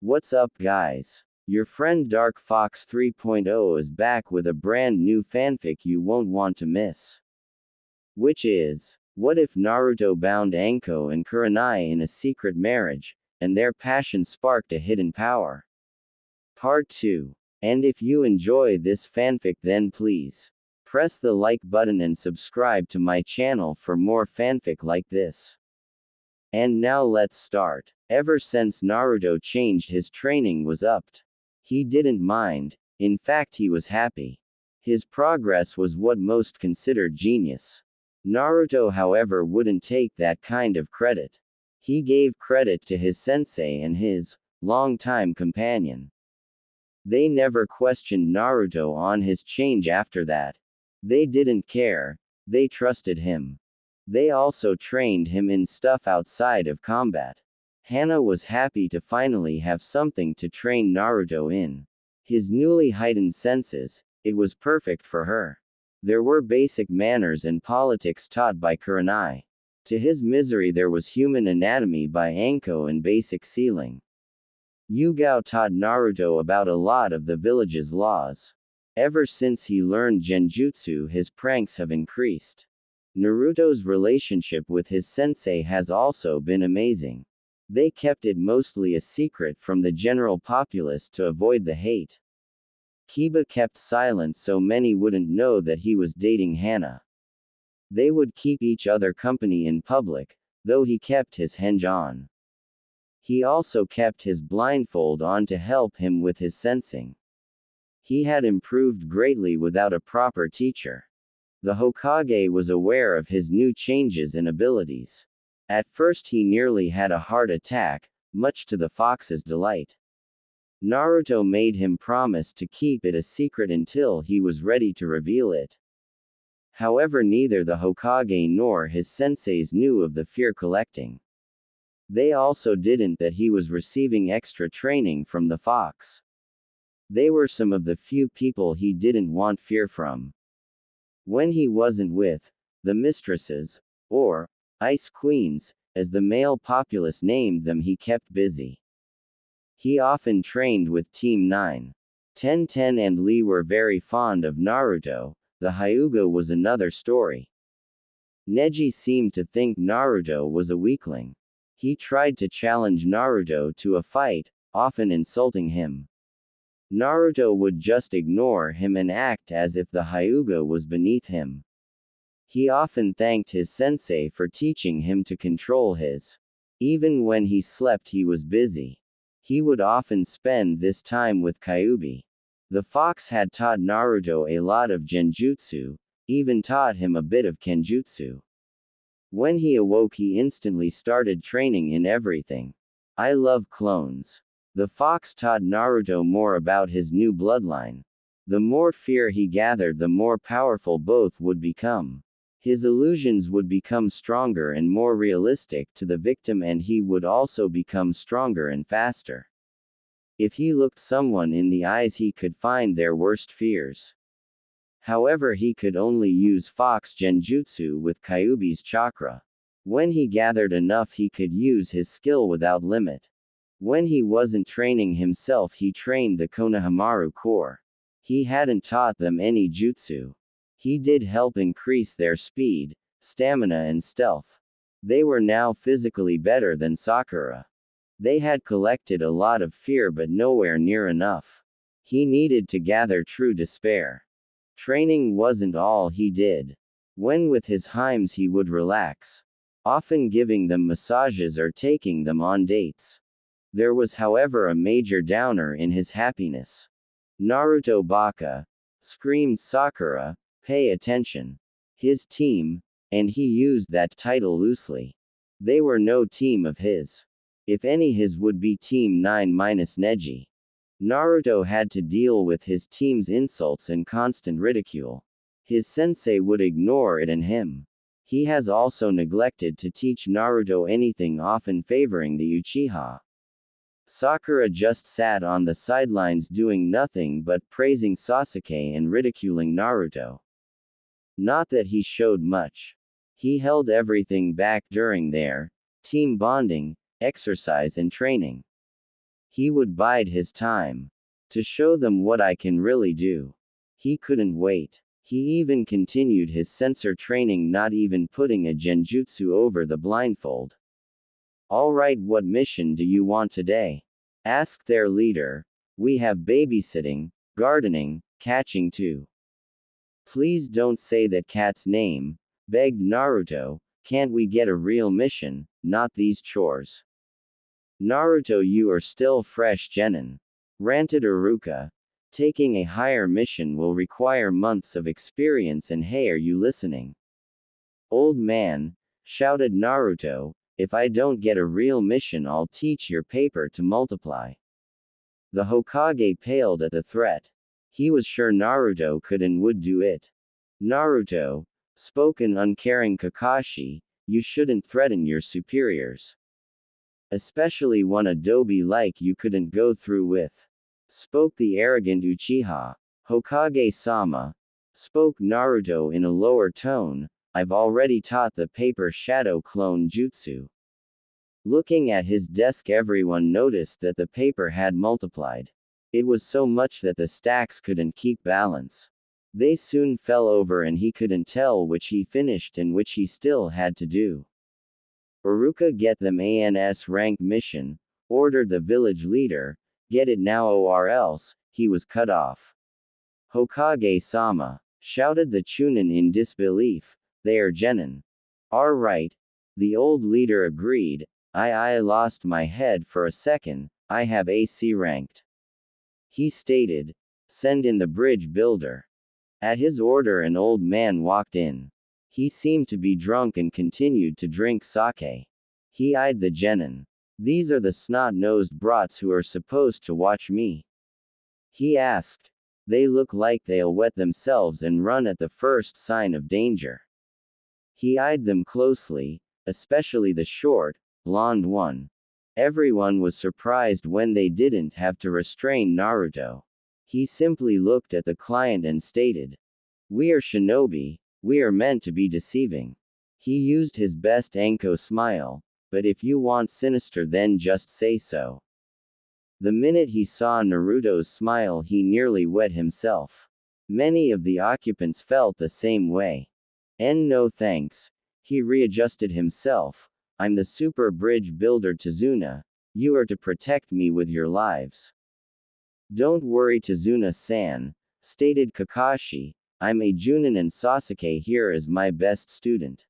What's up, guys? Your friend Dark Fox 3.0 is back with a brand new fanfic you won't want to miss. Which is, what if Naruto bound Anko and Kurenai in a secret marriage, and their passion sparked a hidden power? Part 2. And if you enjoy this fanfic, then please press the like button and subscribe to my channel for more fanfic like this. And now let's start. Ever since Naruto changed, his training was upped. He didn't mind, in fact he was happy. His progress was what most considered genius. Naruto, however, wouldn't take that kind of credit. He gave credit to his sensei and his longtime companion. They never questioned Naruto on his change after that. They didn't care, they trusted him. They also trained him in stuff outside of combat. Hana was happy to finally have something to train Naruto in. His newly heightened senses, it was perfect for her. There were basic manners and politics taught by Kurenai. To his misery, there was human anatomy by Anko and basic sealing. Yugao taught Naruto about a lot of the village's laws. Ever since he learned genjutsu, his pranks have increased. Naruto's relationship with his sensei has also been amazing. They kept it mostly a secret from the general populace to avoid the hate. Kiba kept silent so many wouldn't know that he was dating Hana. They would keep each other company in public, though he kept his henge on. He also kept his blindfold on to help him with his sensing. He had improved greatly without a proper teacher. The Hokage was aware of his new changes and abilities. At first he nearly had a heart attack, much to the fox's delight. Naruto made him promise to keep it a secret until he was ready to reveal it. However, neither the Hokage nor his senseis knew of the fear collecting. They also didn't that he was receiving extra training from the fox. They were some of the few people he didn't want fear from. When he wasn't with the mistresses, or ice queens, as the male populace named them, he kept busy. He often trained with Team 9. Ten and Lee were very fond of Naruto. The Hyuga was another story. Neji seemed to think Naruto was a weakling. He tried to challenge Naruto to a fight, often insulting him. Naruto would just ignore him and act as if the Hyuga was beneath him. He often thanked his sensei for teaching him to control his. Even when he slept, he was busy. He would often spend this time with Kyuubi. The fox had taught Naruto a lot of genjutsu, even taught him a bit of kenjutsu. When he awoke, he instantly started training in everything. I love clones. The fox taught Naruto more about his new bloodline. The more fear he gathered, the more powerful both would become. His illusions would become stronger and more realistic to the victim, and he would also become stronger and faster. If he looked someone in the eyes, he could find their worst fears. However, he could only use fox genjutsu with Kyuubi's chakra. When he gathered enough, he could use his skill without limit. When he wasn't training himself, he trained the Konohamaru Corps. He hadn't taught them any jutsu. He did help increase their speed, stamina and stealth. They were now physically better than Sakura. They had collected a lot of fear but nowhere near enough. He needed to gather true despair. Training wasn't all he did. When with his heims, he would relax, often giving them massages or taking them on dates. There was, however, a major downer in his happiness. Naruto Baka, screamed Sakura, pay attention. His team, and he used that title loosely. They were no team of his. If any, his would be Team 9 minus Neji. Naruto had to deal with his team's insults and constant ridicule. His sensei would ignore it and him. He has also neglected to teach Naruto anything, often favoring the Uchiha. Sakura just sat on the sidelines doing nothing but praising Sasuke and ridiculing Naruto. Not that he showed much. He held everything back during their team bonding, exercise and training. He would bide his time. To show them what I can really do. He couldn't wait. He even continued his sensor training, not even putting a genjutsu over the blindfold. Alright, what mission do you want today? Asked their leader. We have babysitting, gardening, catching too. Please don't say that cat's name, begged Naruto. Can't we get a real mission, not these chores? Naruto, you are still fresh genin, ranted Iruka. Taking a higher mission will require months of experience, and hey, are you listening? Old man, shouted Naruto, if I don't get a real mission, I'll teach your paper to multiply. The Hokage paled at the threat. He was sure Naruto could and would do it. Naruto, spoke an uncaring Kakashi, you shouldn't threaten your superiors. Especially one adobe like you couldn't go through with. Spoke the arrogant Uchiha. Hokage-sama, spoke Naruto in a lower tone, I've already taught the paper shadow clone jutsu. Looking at his desk, everyone noticed that the paper had multiplied. It was so much that the stacks couldn't keep balance. They soon fell over and he couldn't tell which he finished and which he still had to do. Iruka, get them ANS rank mission, ordered the village leader, get it now or else, he was cut off. Hokage-sama, shouted the Chunin in disbelief, they are genin. Right. The old leader agreed, I lost my head for a second, I have AC ranked. He stated, send in the bridge builder. At his order an old man walked in. He seemed to be drunk and continued to drink sake. He eyed the genin. These are the snot-nosed brats who are supposed to watch me. He asked. They look like they'll wet themselves and run at the first sign of danger. He eyed them closely, especially the short, blonde one. Everyone was surprised when they didn't have to restrain Naruto. He simply looked at the client and stated, we are shinobi, we are meant to be deceiving. He used his best Anko smile, but if you want sinister then just say so. The minute he saw Naruto's smile he nearly wet himself. Many of the occupants felt the same way. No thanks. He readjusted himself. I'm the super bridge builder Tazuna. You are to protect me with your lives. Don't worry Tazuna-san, stated Kakashi. I'm a Junin and Sasuke here is my best student.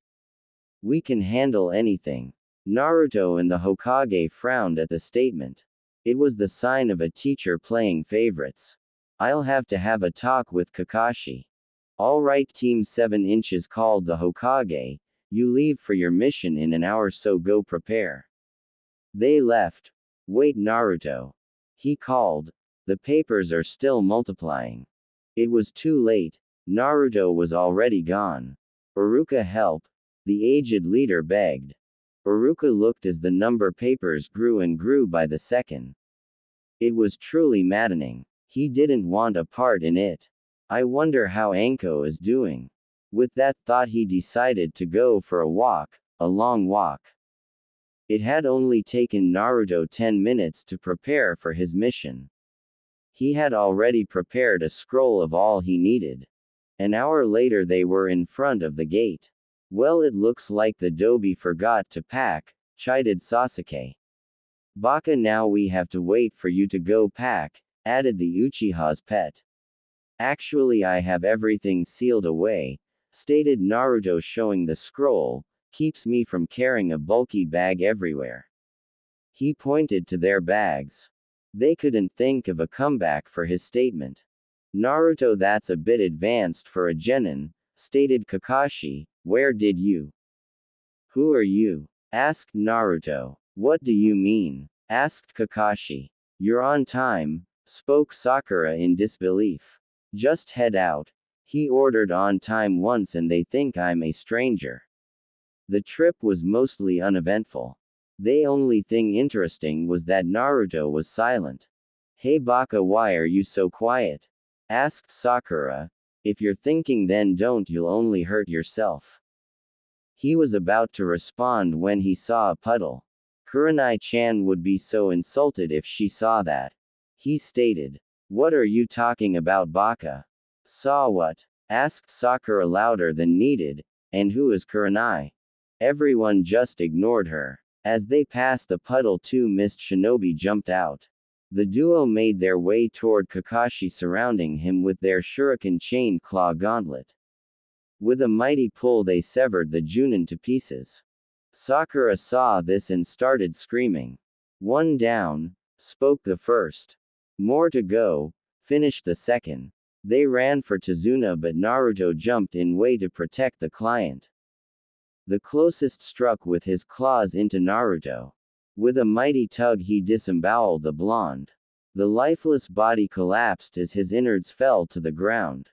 We can handle anything. Naruto and the Hokage frowned at the statement. It was the sign of a teacher playing favorites. I'll have to have a talk with Kakashi. Alright, Team 7 inches called the Hokage. You leave for your mission in an hour, so go prepare. They left. Wait, Naruto. He called. The papers are still multiplying. It was too late. Naruto was already gone. Iruka, help. The aged leader begged. Iruka looked as the number papers grew and grew by the second. It was truly maddening. He didn't want a part in it. I wonder how Anko is doing. With that thought he decided to go for a walk, a long walk. It had only taken Naruto 10 minutes to prepare for his mission. He had already prepared a scroll of all he needed. An hour later they were in front of the gate. Well, it looks like the Dobi forgot to pack, chided Sasuke. Baka, now we have to wait for you to go pack, added the Uchiha's pet. Actually I have everything sealed away, stated Naruto, showing the scroll, keeps me from carrying a bulky bag everywhere. He pointed to their bags. They couldn't think of a comeback for his statement. Naruto, that's a bit advanced for a genin, stated Kakashi. Where did you? Who are you? Asked Naruto. What do you mean? Asked Kakashi. You're on time, spoke Sakura in disbelief. Just head out. He ordered on time once and they think I'm a stranger. The trip was mostly uneventful. The only thing interesting was that Naruto was silent. Hey Baka, why are you so quiet? Asked Sakura. If you're thinking then don't, you'll only hurt yourself. He was about to respond when he saw a puddle. Kurenai-chan would be so insulted if she saw that. He stated. What are you talking about, Baka? Saw what? Asked Sakura louder than needed, and who is Kurenai? Everyone just ignored her. As they passed the puddle, two mist shinobi jumped out. The duo made their way toward Kakashi, surrounding him with their shuriken chain claw gauntlet. With a mighty pull they severed the Junin to pieces. Sakura saw this and started screaming. One down, spoke the first. More to go, finished the second. They ran for Tazuna, but Naruto jumped in way to protect the client. The closest struck with his claws into Naruto. With a mighty tug he disemboweled the blonde. The lifeless body collapsed as his innards fell to the ground.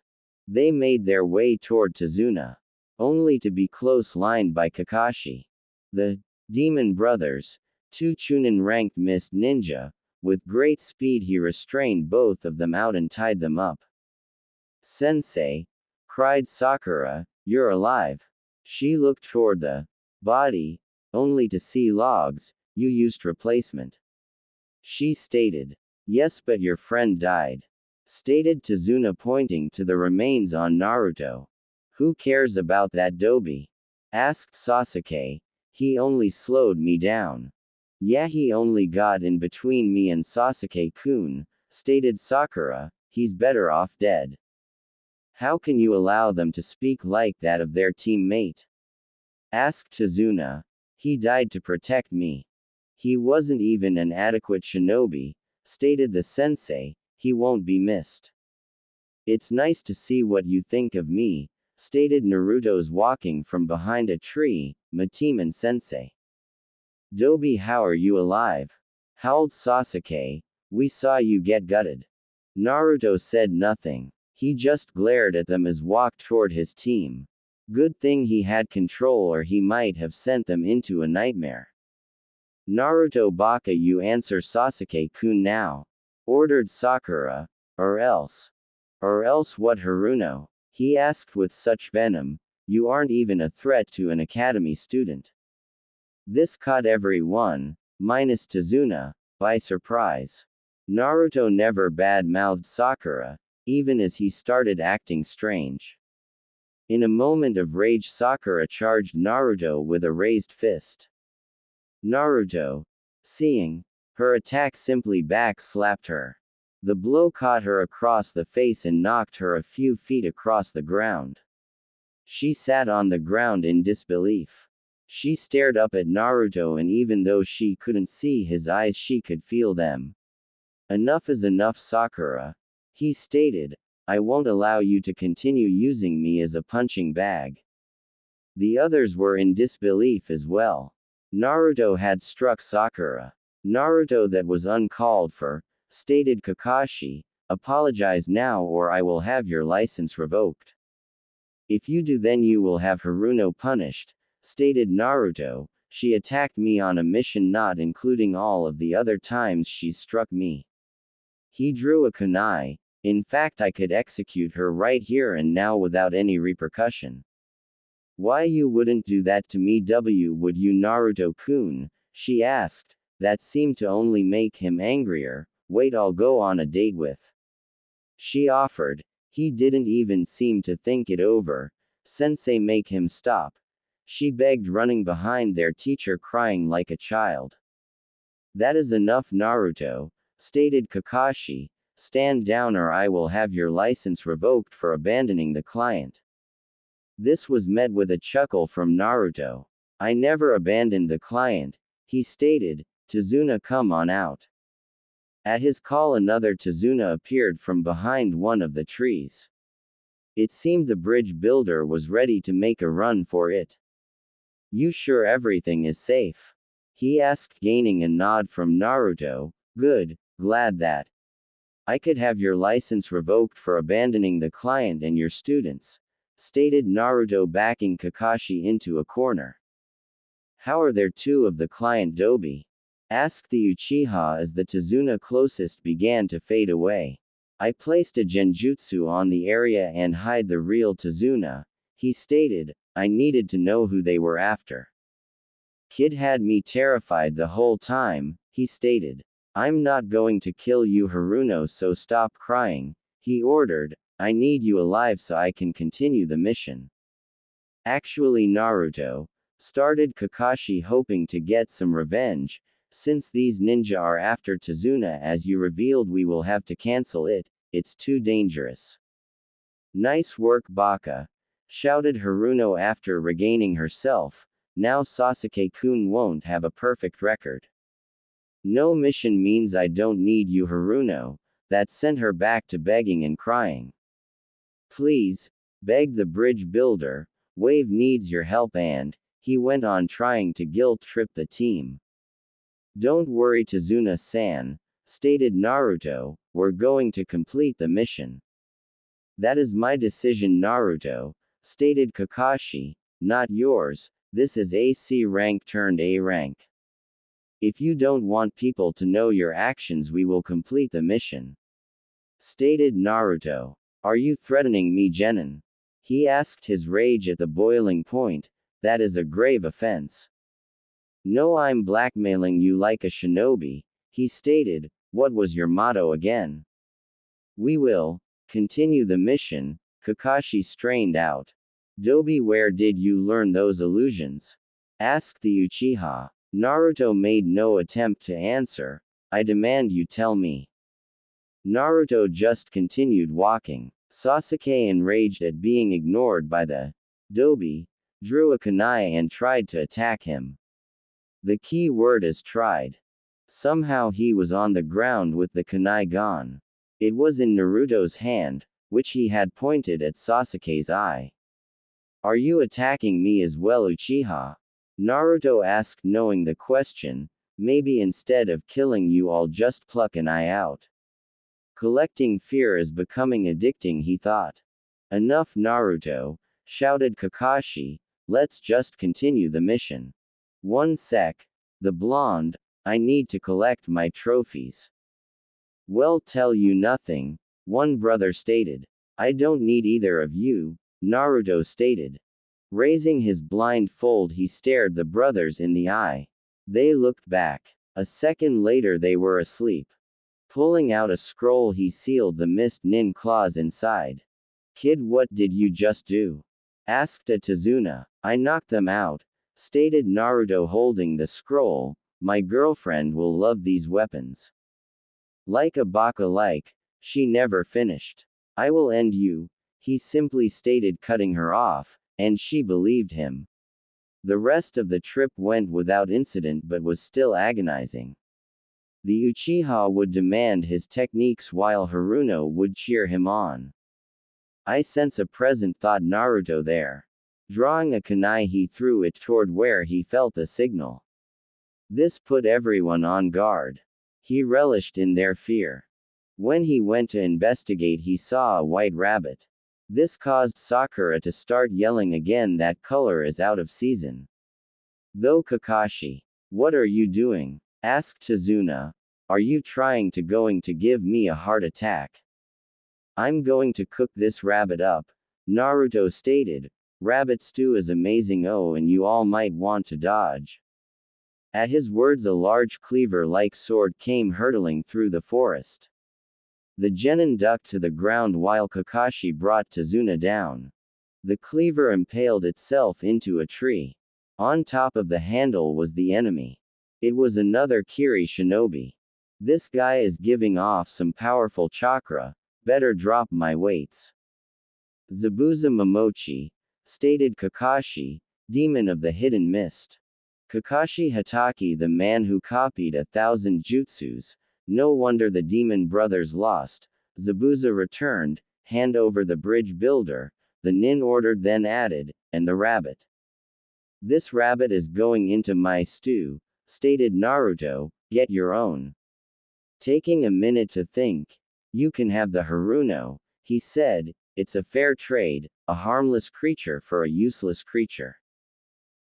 They made their way toward Tazuna, only to be close-lined by Kakashi. The Demon Brothers, two Chunin-ranked mist ninja, with great speed he restrained both of them out and tied them up. Sensei, cried Sakura, you're alive. She looked toward the body, only to see logs. You used replacement. She stated. Yes, but your friend died. Stated Tazuna, pointing to the remains on Naruto. Who cares about that doby? Asked Sasuke. He only slowed me down. Yeah, he only got in between me and Sasuke-kun, stated Sakura. He's better off dead. How can you allow them to speak like that of their teammate? Asked Tazuna. He died to protect me. He wasn't even an adequate shinobi, stated the sensei. He won't be missed. It's nice to see what you think of me, stated Naruto's walking from behind a tree, Matiman sensei. Dobi, how are you alive? Howled Sasuke. We saw you get gutted. Naruto said nothing. He just glared at them as walked toward his team. Good thing he had control, or he might have sent them into a nightmare. Naruto, Baka, you answer Sasuke-kun now, ordered Sakura. Or else what, Haruno? He asked with such venom. You aren't even a threat to an academy student. This caught everyone, minus Tazuna, by surprise. Naruto never bad-mouthed Sakura, even as he started acting strange. In a moment of rage, Sakura charged Naruto with a raised fist. Naruto, seeing her attack, simply back-slapped her. The blow caught her across the face and knocked her a few feet across the ground. She sat on the ground in disbelief. She stared up at Naruto, and even though she couldn't see his eyes, she could feel them. Enough is enough, Sakura. He stated. I won't allow you to continue using me as a punching bag. The others were in disbelief as well. Naruto had struck Sakura. Naruto, that was uncalled for, stated Kakashi. Apologize now or I will have your license revoked. If you do, then you will have Haruno punished, stated Naruto. She attacked me on a mission, not including all of the other times she's struck me. He drew a kunai. In fact, I could execute her right here and now without any repercussion. Why you wouldn't do that to me, would you, Naruto-kun? She asked. That seemed to only make him angrier. Wait, I'll go on a date with. She offered. He didn't even seem to think it over. Sensei, make him stop. She begged, running behind their teacher, crying like a child. That is enough, Naruto, stated Kakashi. Stand down or I will have your license revoked for abandoning the client. This was met with a chuckle from Naruto. I never abandoned the client, he stated. Tazuna, come on out. At his call, another Tazuna appeared from behind one of the trees. It seemed the bridge builder was ready to make a run for it. You sure everything is safe? He asked, gaining a nod from Naruto. Good, glad that. I could have your license revoked for abandoning the client and your students, stated Naruto, backing Kakashi into a corner. How are there two of the client, Dobi? Asked the Uchiha as the Tazuna closest began to fade away. I placed a genjutsu on the area and hide the real Tazuna, he stated. I needed to know who they were after. Kid had me terrified the whole time, he stated. I'm not going to kill you Haruno, so stop crying, he ordered. I need you alive so I can continue the mission. Actually Naruto, started Kakashi, hoping to get some revenge. Since these ninja are after Tazuna as you revealed, we will have to cancel it, it's too dangerous. Nice work Baka, shouted Haruno after regaining herself. Now Sasuke-kun won't have a perfect record. No mission means I don't need you Haruno, that sent her back to begging and crying. Please, begged the bridge builder, Wave needs your help and, he went on trying to guilt-trip the team. Don't worry Tazuna-san, stated Naruto, we're going to complete the mission. That is my decision Naruto, stated Kakashi, not yours, this is a C rank turned A rank. If you don't want people to know your actions we will complete the mission. Stated Naruto. Are you threatening me Genin? He asked, his rage at the boiling point. That is a grave offense. No, I'm blackmailing you like a shinobi, he stated. What was your motto again? We will continue the mission, Kakashi strained out. Dobi, where did you learn those illusions? Asked the Uchiha. Naruto made no attempt to answer. I demand you tell me. Naruto just continued walking. Sasuke, enraged at being ignored by the Dobi, drew a kunai and tried to attack him. The key word is tried. Somehow he was on the ground with the kunai gone. It was in Naruto's hand, which he had pointed at Sasuke's eye. Are you attacking me as well Uchiha? Naruto asked, knowing the question. Maybe instead of killing you I'll just pluck an eye out. Collecting fear is becoming addicting, he thought. Enough Naruto, shouted Kakashi, let's just continue the mission. One sec, the blonde, I need to collect my trophies. Well, tell you nothing, one brother stated. I don't need either of you, Naruto stated. Raising his blindfold he stared the brothers in the eye. They looked back. A second later they were asleep. Pulling out a scroll he sealed the mist nin claws inside. Kid, what did you just do? Asked a Tazuna. I knocked them out, stated Naruto holding the scroll. My girlfriend will love these weapons. Like a baka like, she never finished. I will end you, he simply stated, cutting her off, and she believed him. The rest of the trip went without incident but was still agonizing. The Uchiha would demand his techniques while Haruno would cheer him on. I sense a present, thought Naruto there. Drawing a kunai he threw it toward where he felt the signal. This put everyone on guard. He relished in their fear. When he went to investigate he saw a white rabbit. This caused Sakura to start yelling again that color is out of season. Though Kakashi, what are you doing? Asked Tazuna. Are you trying to give me a heart attack? I'm going to cook this rabbit up, Naruto stated. Rabbit stew is amazing, oh, and you all might want to dodge. At his words a large cleaver-like sword came hurtling through the forest. The genin ducked to the ground while Kakashi brought Tazuna down. The cleaver impaled itself into a tree. On top of the handle was the enemy. It was another Kiri shinobi. This guy is giving off some powerful chakra, better drop my weights. Zabuza Momochi, stated Kakashi, demon of the hidden mist. Kakashi Hatake, the man who copied 1,000 jutsus. No wonder the demon brothers lost. Zabuza returned, hand over the bridge builder, the nin ordered, then added, and the rabbit. This rabbit is going into my stew, stated Naruto, get your own. Taking a minute to think, you can have the Haruno, he said, it's a fair trade, a harmless creature for a useless creature.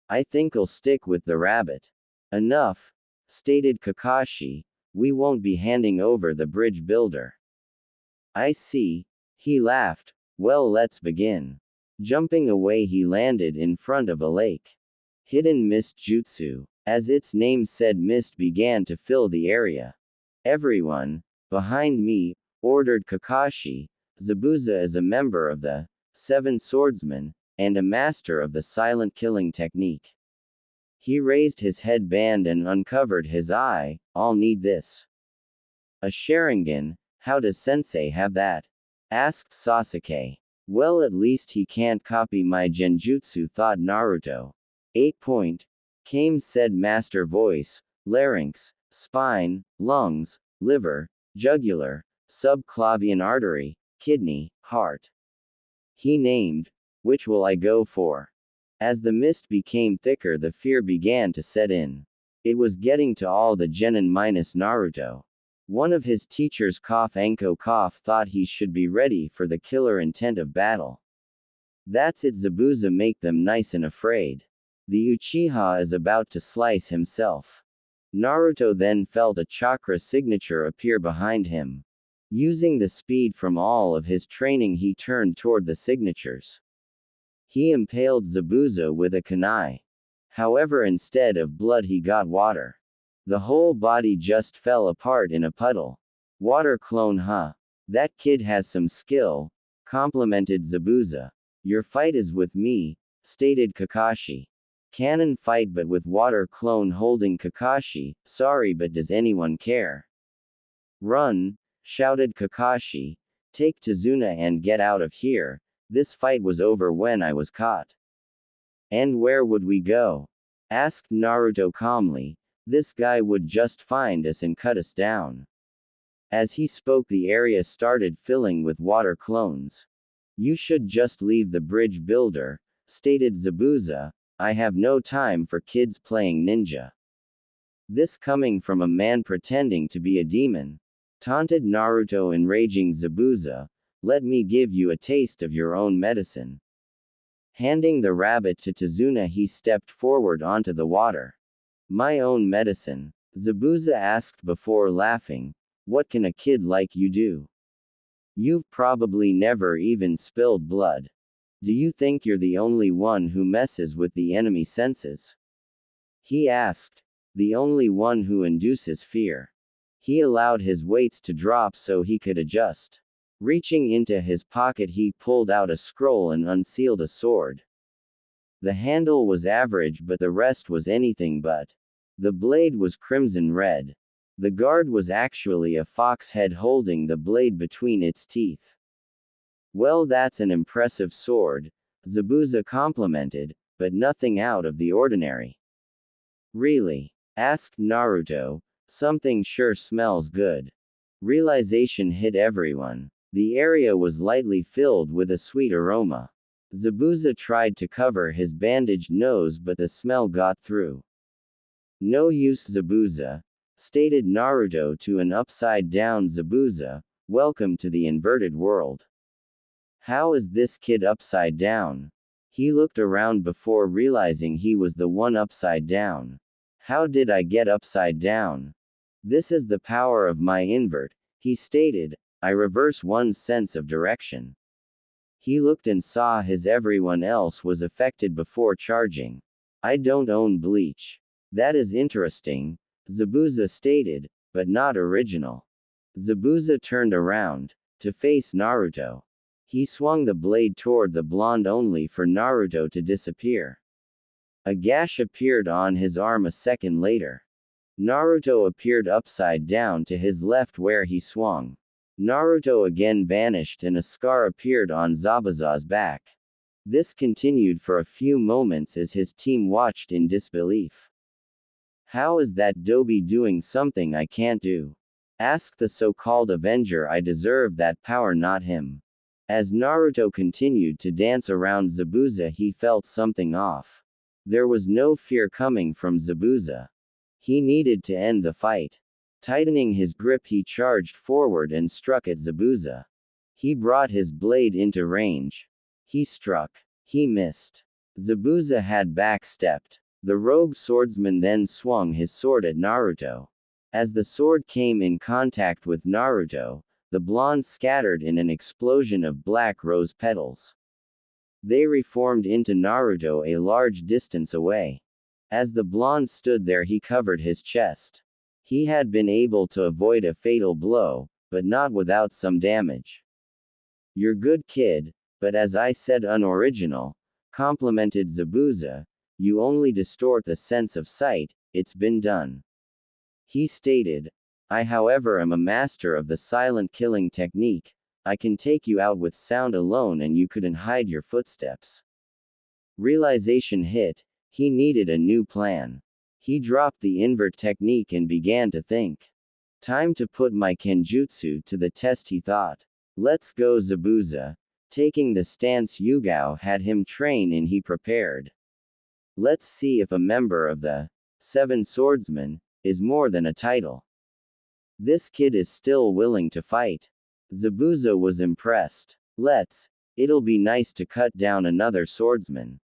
I think I'll stick with the rabbit. Enough, stated Kakashi, we won't be handing over the bridge builder. I see, he laughed, well let's begin. Jumping away he landed in front of a lake. Hidden mist jutsu. As its name said, mist began to fill the area. Everyone, behind me, ordered Kakashi. Zabuza is a member of the Seven Swordsmen, and a master of the silent killing technique. He raised his headband and uncovered his eye. I'll need this. A Sharingan, how does Sensei have that? Asked Sasuke. Well, at least he can't copy my genjutsu, thought Naruto. 8 point. Came said master voice, larynx, spine, lungs, liver, jugular, subclavian artery, kidney, heart. He named, which will I go for? As the mist became thicker, the fear began to set in. It was getting to all the genin minus Naruto. One of his teachers, Anko, thought he should be ready for the killer intent of battle. That's it, Zabuza, make them nice and afraid. The Uchiha is about to slice himself. Naruto then felt a chakra signature appear behind him. Using the speed from all of his training, he turned toward the signatures. He impaled Zabuza with a kunai. However, instead of blood, he got water. The whole body just fell apart in a puddle. Water clone, huh? That kid has some skill, complimented Zabuza. Your fight is with me, stated Kakashi. Cannon fight, but with water clone holding Kakashi. Sorry, but does anyone care? Run, shouted Kakashi. Take Tazuna and get out of here. This fight was over when I was caught. And where would we go? Asked Naruto calmly. This guy would just find us and cut us down. As he spoke, the area started filling with water clones. You should just leave the bridge builder, stated Zabuza. I have no time for kids playing ninja. This coming from a man pretending to be a demon. Taunted Naruto, enraging Zabuza. Let me give you a taste of your own medicine. Handing the rabbit to Tazuna, he stepped forward onto the water. My own medicine? Zabuza asked before laughing. What can a kid like you do? You've probably never even spilled blood. Do you think you're the only one who messes with the enemy senses? He asked. The only one who induces fear. He allowed his weights to drop so he could adjust. Reaching into his pocket, he pulled out a scroll and unsealed a sword. The handle was average, but the rest was anything but. The blade was crimson red. The guard was actually a fox head holding the blade between its teeth. Well, that's an impressive sword, Zabuza complimented, but nothing out of the ordinary. Really? Asked Naruto. Something sure smells good. Realization hit everyone. The area was lightly filled with a sweet aroma. Zabuza tried to cover his bandaged nose, but the smell got through. No use, Zabuza, stated Naruto to an upside-down Zabuza. Welcome to the inverted world. How is this kid upside down? He looked around before realizing he was the one upside down. How did I get upside down? This is the power of my invert, he stated. I reverse one's sense of direction. He looked and saw his everyone else was affected before charging. I don't own bleach. That is interesting, Zabuza stated, but not original. Zabuza turned around, to face Naruto. He swung the blade toward the blonde only for Naruto to disappear. A gash appeared on his arm a second later. Naruto appeared upside down to his left where he swung. Naruto again vanished and a scar appeared on Zabuza's back. This continued for a few moments as his team watched in disbelief. How is that Dobi doing something I can't do? Asked the so-called Avenger. I deserve that power, not him. As Naruto continued to dance around Zabuza, he felt something off. There was no fear coming from Zabuza. He needed to end the fight. Tightening his grip, he charged forward and struck at Zabuza. He brought his blade into range. He struck. He missed. Zabuza had backstepped. The rogue swordsman then swung his sword at Naruto. As the sword came in contact with Naruto, the blonde scattered in an explosion of black rose petals. They reformed into Naruto a large distance away. As the blonde stood there, he covered his chest. He had been able to avoid a fatal blow, but not without some damage. "You're good, kid, but as I said, unoriginal," complimented Zabuza. "You only distort the sense of sight, it's been done." He stated, "I, however, am a master of the silent killing technique. I can take you out with sound alone and you couldn't hide your footsteps." Realization hit. He needed a new plan. He dropped the invert technique and began to think. "Time to put my kenjutsu to the test," he thought. "Let's go, Zabuza." Taking the stance Yugao had him train in, he prepared. "Let's see if a member of the Seven Swordsmen is more than a title. This kid is still willing to fight." Zabuza was impressed. It'll be nice to cut down another swordsman."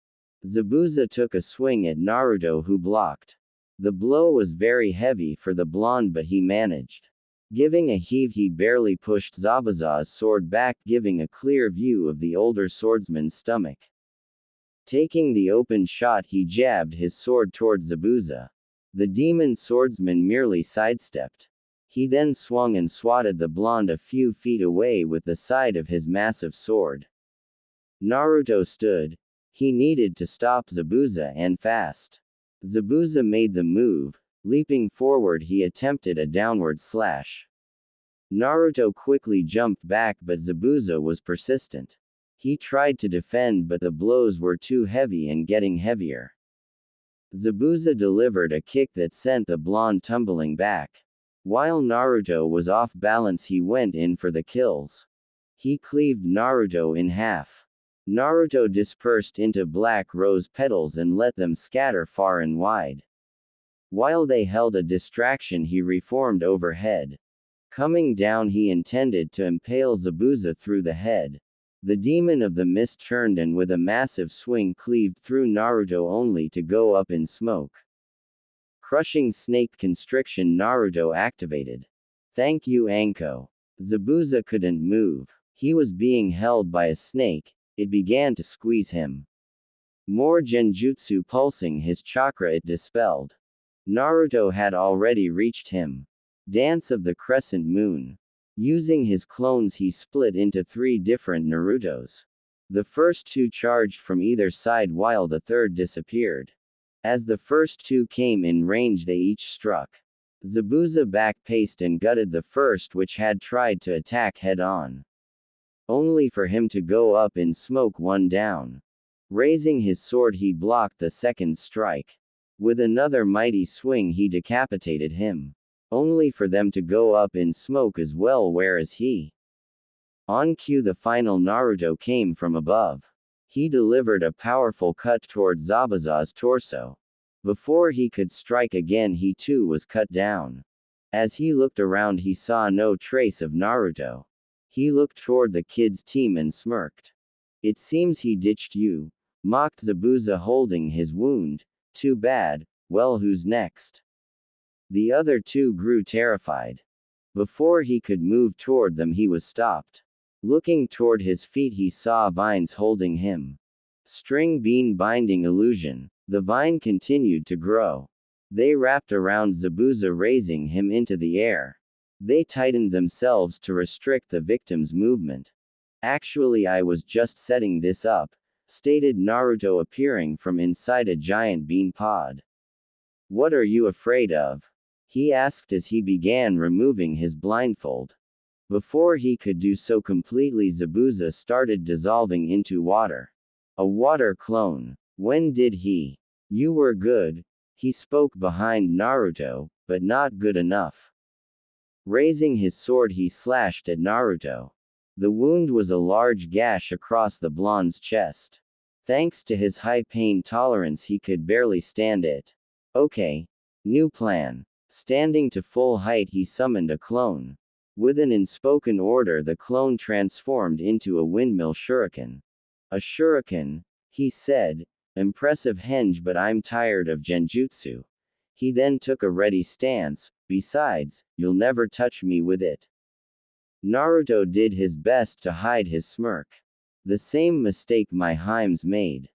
Zabuza took a swing at Naruto, who blocked. The blow was very heavy for the blonde, but he managed. Giving a heave, he barely pushed Zabuza's sword back, giving a clear view of the older swordsman's stomach. Taking the open shot, he jabbed his sword toward Zabuza. The demon swordsman merely sidestepped. He then swung and swatted the blonde a few feet away with the side of his massive sword. Naruto stood. He needed to stop Zabuza, and fast. Zabuza made the move. Leaping forward, he attempted a downward slash. Naruto quickly jumped back, but Zabuza was persistent. He tried to defend, but the blows were too heavy and getting heavier. Zabuza delivered a kick that sent the blonde tumbling back. While Naruto was off balance, he went in for the kills. He cleaved Naruto in half. Naruto dispersed into black rose petals and let them scatter far and wide. While they held a distraction, he reformed overhead. Coming down, he intended to impale Zabuza through the head. The demon of the mist turned and with a massive swing cleaved through Naruto, only to go up in smoke. Crushing snake constriction, Naruto activated. "Thank you, Anko." Zabuza couldn't move. He was being held by a snake. It began to squeeze him. More genjutsu pulsing his chakra, it dispelled. Naruto had already reached him. Dance of the Crescent Moon. Using his clones, he split into 3 different Narutos. The first 2 charged from either side while the third disappeared. As the first 2 came in range, they each struck. Zabuza back-paced and gutted the first, which had tried to attack head-on. Only for him to go up in smoke, 1 down. Raising his sword, he blocked the second strike. With another mighty swing, he decapitated him. Only for them to go up in smoke as well, whereas he. On cue, the final Naruto came from above. He delivered a powerful cut toward Zabuza's torso. Before he could strike again, he too was cut down. As he looked around, he saw no trace of Naruto. He looked toward the kid's team and smirked. "It seems he ditched you," mocked Zabuza, holding his wound. "Too bad. Well, who's next?" The other 2 grew terrified. Before he could move toward them, he was stopped. Looking toward his feet, he saw vines holding him. String bean binding illusion. The vine continued to grow. They wrapped around Zabuza, raising him into the air. They tightened themselves to restrict the victim's movement. "Actually, I was just setting this up," stated Naruto, appearing from inside a giant bean pod. "What are you afraid of?" he asked as he began removing his blindfold. Before he could do so completely, Zabuza started dissolving into water. A water clone. When did he? "You were good," he spoke behind Naruto, "but not good enough." Raising his sword, he slashed at Naruto. The wound was a large gash across the blonde's chest. Thanks to his high pain tolerance, he could barely stand it. Okay. New plan. Standing to full height, he summoned a clone. With an unspoken order, the clone transformed into a windmill shuriken. "A shuriken," he said. "Impressive henge, but I'm tired of genjutsu." He then took a ready stance. "Besides, you'll never touch me with it." Naruto did his best to hide his smirk. "The same mistake my Heims made."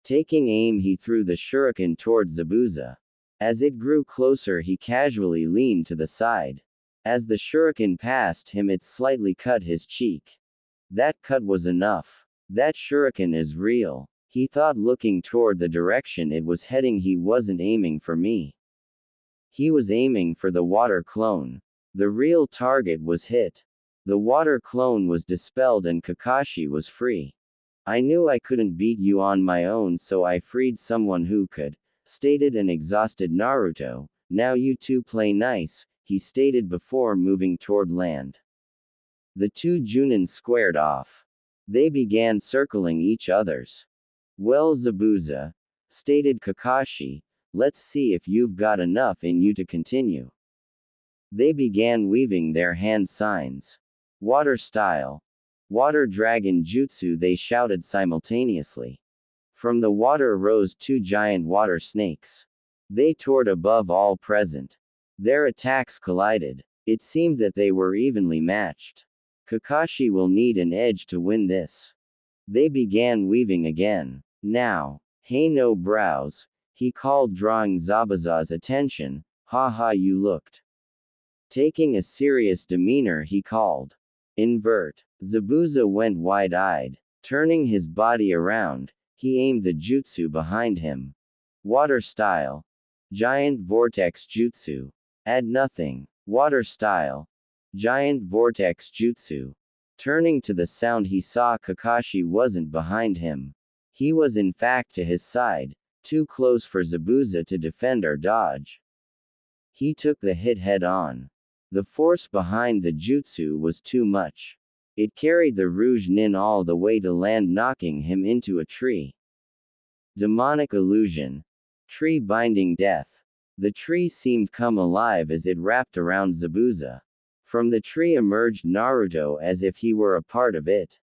Taking aim, he threw the shuriken toward Zabuza. As it grew closer, he casually leaned to the side. As the shuriken passed him, it slightly cut his cheek. That cut was enough. That shuriken is real, he thought, looking toward the direction it was heading. He wasn't aiming for me. He was aiming for the water clone. The real target was hit. The water clone was dispelled and Kakashi was free. I knew I couldn't beat you on my own, so I freed someone who could, stated an exhausted Naruto. Now you two play nice, he stated before moving toward land. The two Junin squared off. They began circling each other's. Well, Zabuza, stated Kakashi, let's see if you've got enough in you to continue. They began weaving their hand signs. Water style. Water dragon jutsu, they shouted simultaneously. From the water rose two giant water snakes. They tore above all present. Their attacks collided. It seemed that they were evenly matched. Kakashi will need an edge to win this. They began weaving again. Now, hey, no brows, he called, drawing Zabuza's attention. Haha, you looked. Taking a serious demeanor, he called. Invert. Zabuza went wide-eyed. Turning his body around, he aimed the jutsu behind him. Water style. Giant vortex jutsu. Add nothing. Water style. Giant vortex jutsu. Turning to the sound, he saw Kakashi wasn't behind him. He was in fact to his side, too close for Zabuza to defend or dodge. He took the hit head on. The force behind the jutsu was too much. It carried the Rouge Nin all the way to land, knocking him into a tree. Demonic illusion. Tree binding death. The tree seemed come alive as it wrapped around Zabuza. From the tree emerged Naruto as if he were a part of it.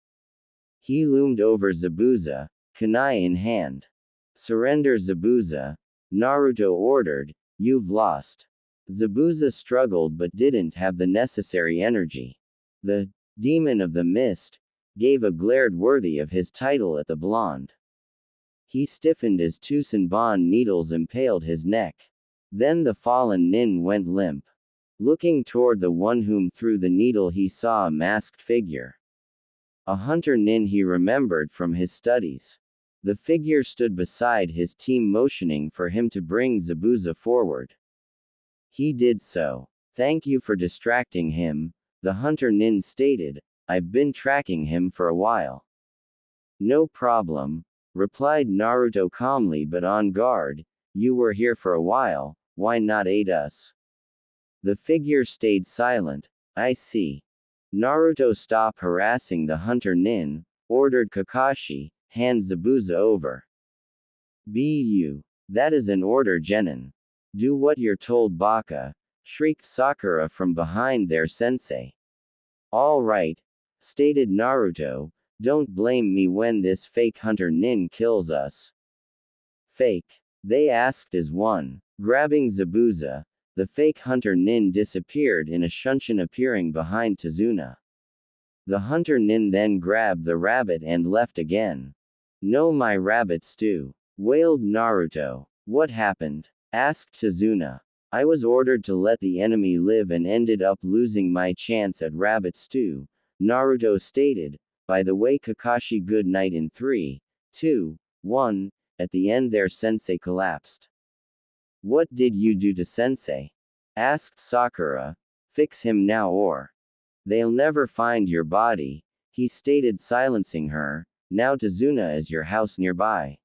He loomed over Zabuza, kunai in hand. Surrender, Zabuza, Naruto ordered. You've lost. Zabuza struggled but didn't have the necessary energy. The demon of the mist gave a glare worthy of his title at the blonde. He stiffened as two Senbon needles impaled his neck. Then the fallen nin went limp. Looking toward the one whom threw the needle, he saw a masked figure. A hunter nin he remembered from his studies. The figure stood beside his team, motioning for him to bring Zabuza forward. He did so. Thank you for distracting him, the hunter nin stated. I've been tracking him for a while. No problem, replied Naruto calmly but on guard. You were here for a while, why not aid us? The figure stayed silent. I see. Naruto, stop harassing the hunter nin, ordered Kakashi. Hand Zabuza over. Bu. That is an order, Genin. Do what you're told, Baka, shrieked Sakura from behind their sensei. All right, stated Naruto, don't blame me when this fake hunter nin kills us. Fake? They asked as one. Grabbing Zabuza, the fake hunter nin disappeared in a shunshin, appearing behind Tazuna. The hunter nin then grabbed the rabbit and left again. No, my rabbit stew, wailed Naruto. What happened? Asked Tazuna. I was ordered to let the enemy live and ended up losing my chance at rabbit stew, Naruto stated. By the way, Kakashi, good night. In 3, 2, 1, at the end their sensei collapsed. What did you do to sensei? Asked Sakura. Fix him now or they'll never find your body, he stated, silencing her. Now Tazuna is your house nearby.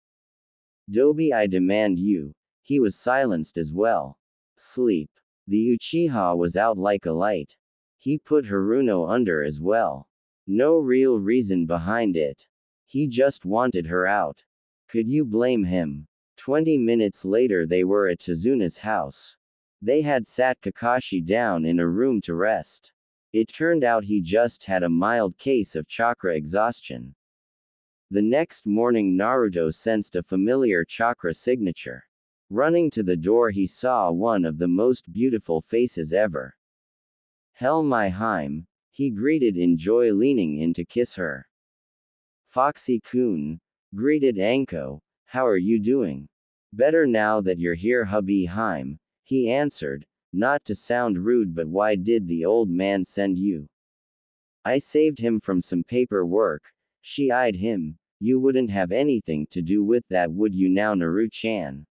Dobi, I demand you. He was silenced as well. Sleep. The Uchiha was out like a light. He put Haruno under as well. No real reason behind it. He just wanted her out. Could you blame him? 20 minutes later they were at Tazuna's house. They had sat Kakashi down in a room to rest. It turned out he just had a mild case of chakra exhaustion. The next morning Naruto sensed a familiar chakra signature. Running to the door he saw one of the most beautiful faces ever. Hell, my Heim, he greeted in joy, leaning in to kiss her. Foxy-kun, greeted Anko. How are you doing? Better now that you're here, hubby Heim, he answered, not to sound rude, but why did the old man send you? I saved him from some paperwork. She eyed him. You wouldn't have anything to do with that, would you now, Naruto-chan?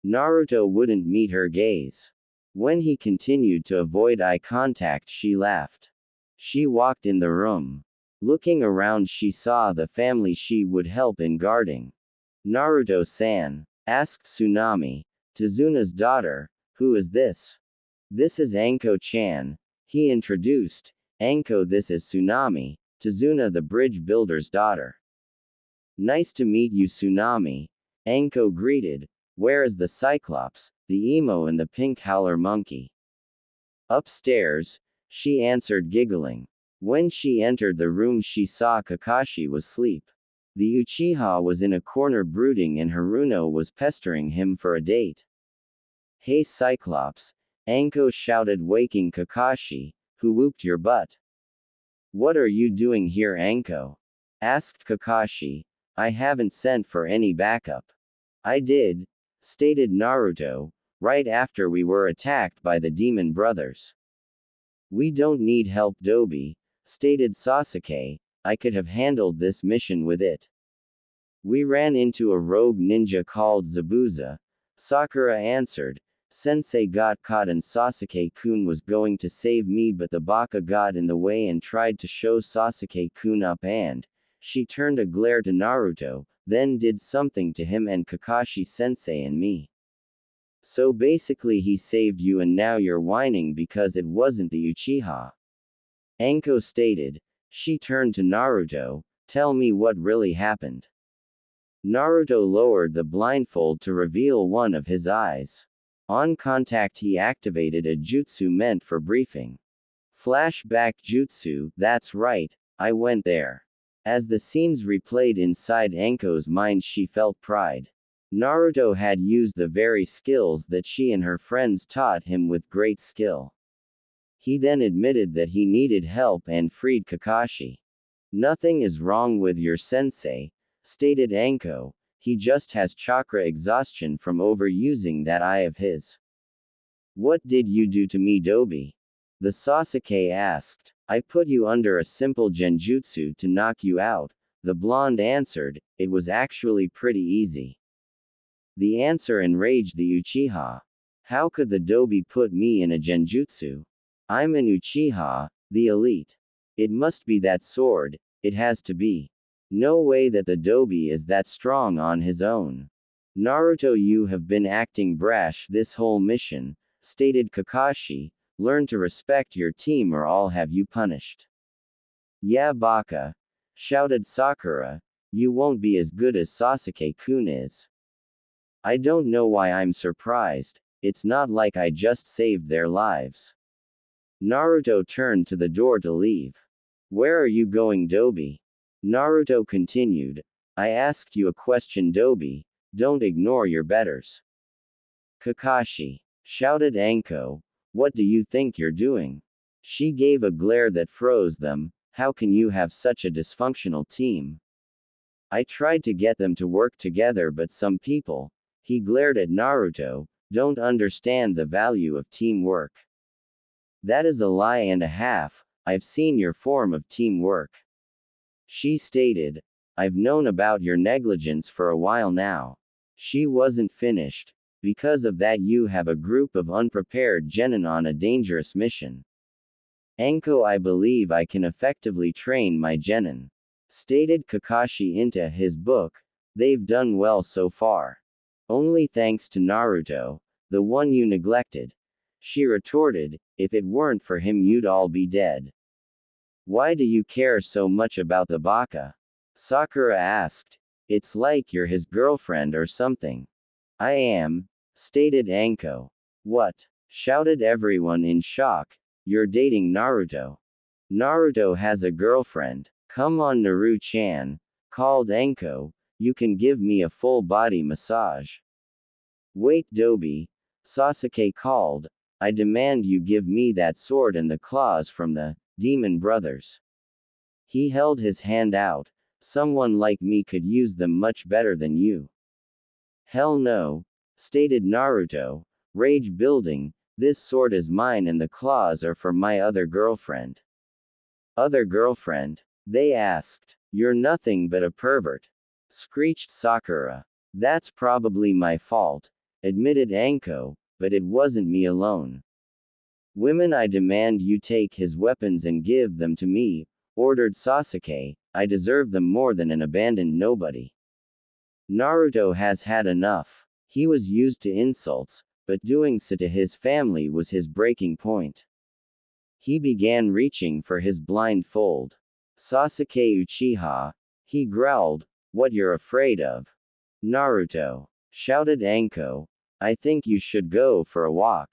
Naruto wouldn't meet her gaze. When he continued to avoid eye contact, she laughed. She walked in the room. Looking around, she saw the family she would help in guarding. Naruto-san, asked Tsunami, Tazuna's daughter. Who is this? This is Anko-chan, he introduced. Anko, this is Tsunami, Tazuna, the bridge builder's daughter. Nice to meet you, Tsunami, Anko greeted. Where is the Cyclops, the emo, and the pink howler monkey? Upstairs, she answered, giggling. When she entered the room, she saw Kakashi was asleep. The Uchiha was in a corner brooding, and Haruno was pestering him for a date. Hey Cyclops, Anko shouted, waking Kakashi. Who whooped your butt? What are you doing here, Anko? Asked Kakashi. I haven't sent for any backup. I did, stated Naruto, right after we were attacked by the demon brothers. We don't need help, Dobi, stated Sasuke. I could have handled this mission with it. We ran into a rogue ninja called Zabuza, Sakura answered. Sensei got caught and Sasuke-kun was going to save me, but the baka got in the way and tried to show Sasuke-kun up, and she turned a glare to Naruto, then did something to him and Kakashi-sensei and me. So basically he saved you, and now you're whining because it wasn't the Uchiha. Anko stated. She turned to Naruto. Tell me what really happened. Naruto lowered the blindfold to reveal one of his eyes. On contact, he activated a jutsu meant for briefing. Flashback jutsu, that's right, I went there. As the scenes replayed inside Anko's mind, she felt pride. Naruto had used the very skills that she and her friends taught him with great skill. He then admitted that he needed help and freed Kakashi. Nothing is wrong with your sensei, stated Anko. He just has chakra exhaustion from overusing that eye of his. What did you do to me, Dobi? The Sasuke asked. I put you under a simple genjutsu to knock you out, the blonde answered. It was actually pretty easy. The answer enraged the Uchiha. How could the Dobi put me in a genjutsu? I'm an Uchiha, the elite. It must be that sword, it has to be. No way that the Dobi is that strong on his own. Naruto, you have been acting brash this whole mission, stated Kakashi. Learn to respect your team or I'll have you punished. Yeah, baka, shouted Sakura. You won't be as good as Sasuke-kun is. I don't know why I'm surprised, it's not like I just saved their lives. Naruto turned to the door to leave. Where are you going, Dobi? Naruto continued. I asked you a question, Dobi. Don't ignore your betters. Kakashi, shouted Anko. What do you think you're doing? She gave a glare that froze them. How can you have such a dysfunctional team? I tried to get them to work together, but some people, he glared at Naruto, don't understand the value of teamwork. That is a lie and a half. I've seen your form of teamwork. She stated. I've known about your negligence for a while now. She wasn't finished. Because of that, you have a group of unprepared genin on a dangerous mission. Anko, I believe I can effectively train my genin, stated Kakashi into his book. They've done well so far. Only thanks to Naruto, the one you neglected. She retorted, if it weren't for him you'd all be dead. Why do you care so much about the baka? Sakura asked. It's like you're his girlfriend or something. I am, stated Anko. What? Shouted everyone in shock. You're dating Naruto. Naruto has a girlfriend. Come on, Naru-chan, called Anko. You can give me a full body massage. Wait, Dobi, Sasuke called. I demand you give me that sword and the claws from the demon brothers. He held his hand out. Someone like me could use them much better than you. Hell no, stated Naruto, rage building, this sword is mine and the claws are for my other girlfriend. Other girlfriend? They asked. You're nothing but a pervert. Screeched Sakura. That's probably my fault, admitted Anko, but it wasn't me alone. Women, I demand you take his weapons and give them to me, ordered Sasuke. I deserve them more than an abandoned nobody. Naruto has had enough. He was used to insults, but doing so to his family was his breaking point. He began reaching for his blindfold. Sasuke Uchiha, he growled, what you're afraid of? Naruto, shouted Anko, I think you should go for a walk.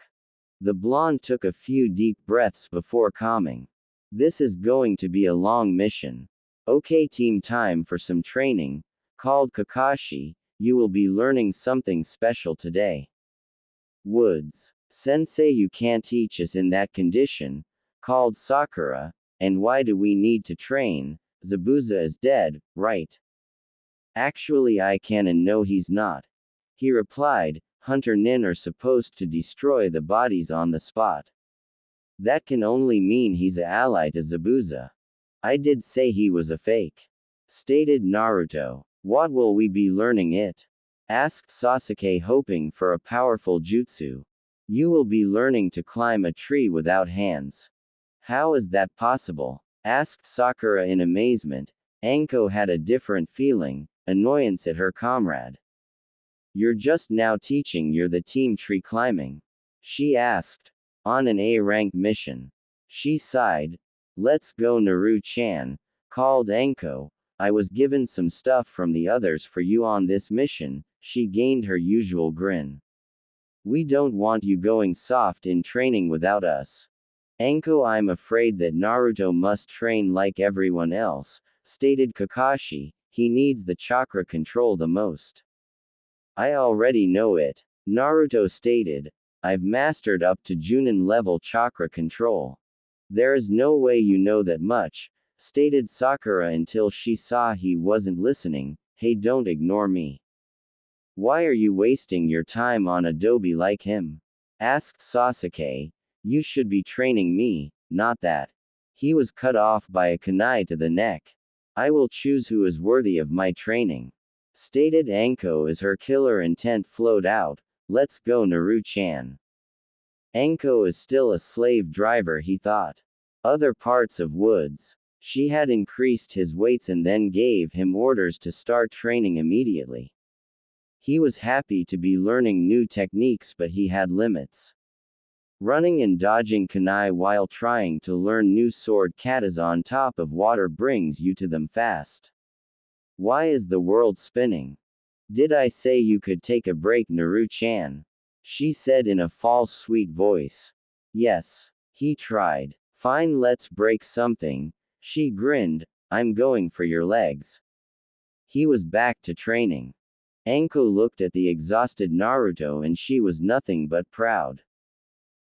The blonde took a few deep breaths before calming. This is going to be a long mission. Okay team, time for some training, called Kakashi, you will be learning something special today. Woods. Sensei, you can't teach us in that condition, called Sakura, and why do we need to train? Zabuza is dead, right? Actually I can and no he's not. He replied, Hunter Nin are supposed to destroy the bodies on the spot. That can only mean he's an ally to Zabuza. I did say he was a fake. Stated Naruto. What will we be learning it? Asked Sasuke, hoping for a powerful jutsu. You will be learning to climb a tree without hands. How is that possible? Asked Sakura in amazement. Anko had a different feeling, annoyance at her comrade. You're just now teaching you're the team tree climbing? She asked. On an A-rank mission. She sighed. Let's go Naru-chan, called Anko. I was given some stuff from the others for you on this mission. She gained her usual grin. We don't want you going soft in training without us. Anko, I'm afraid that Naruto must train like everyone else, stated Kakashi. He needs the chakra control the most. I already know it, Naruto stated. I've mastered up to Junin level chakra control. There is no way you know that much, stated Sakura until she saw he wasn't listening. Hey, don't ignore me. Why are you wasting your time on a doby like him? Asked Sasuke. You should be training me, not that. He was cut off by a kunai to the neck. I will choose who is worthy of my training. Stated Anko as her killer intent flowed out. Let's go Naru-chan. Anko is still a slave driver, he thought. Other parts of Woods. She had increased his weights and then gave him orders to start training immediately. He was happy to be learning new techniques, but he had limits. Running and dodging kunai while trying to learn new sword katas on top of water brings you to them fast. Why is the world spinning? Did I say you could take a break, Naru-chan? She said in a false sweet voice. Yes. He tried. Fine, let's break something. She grinned. I'm going for your legs. He was back to training. Anko looked at the exhausted Naruto and she was nothing but proud.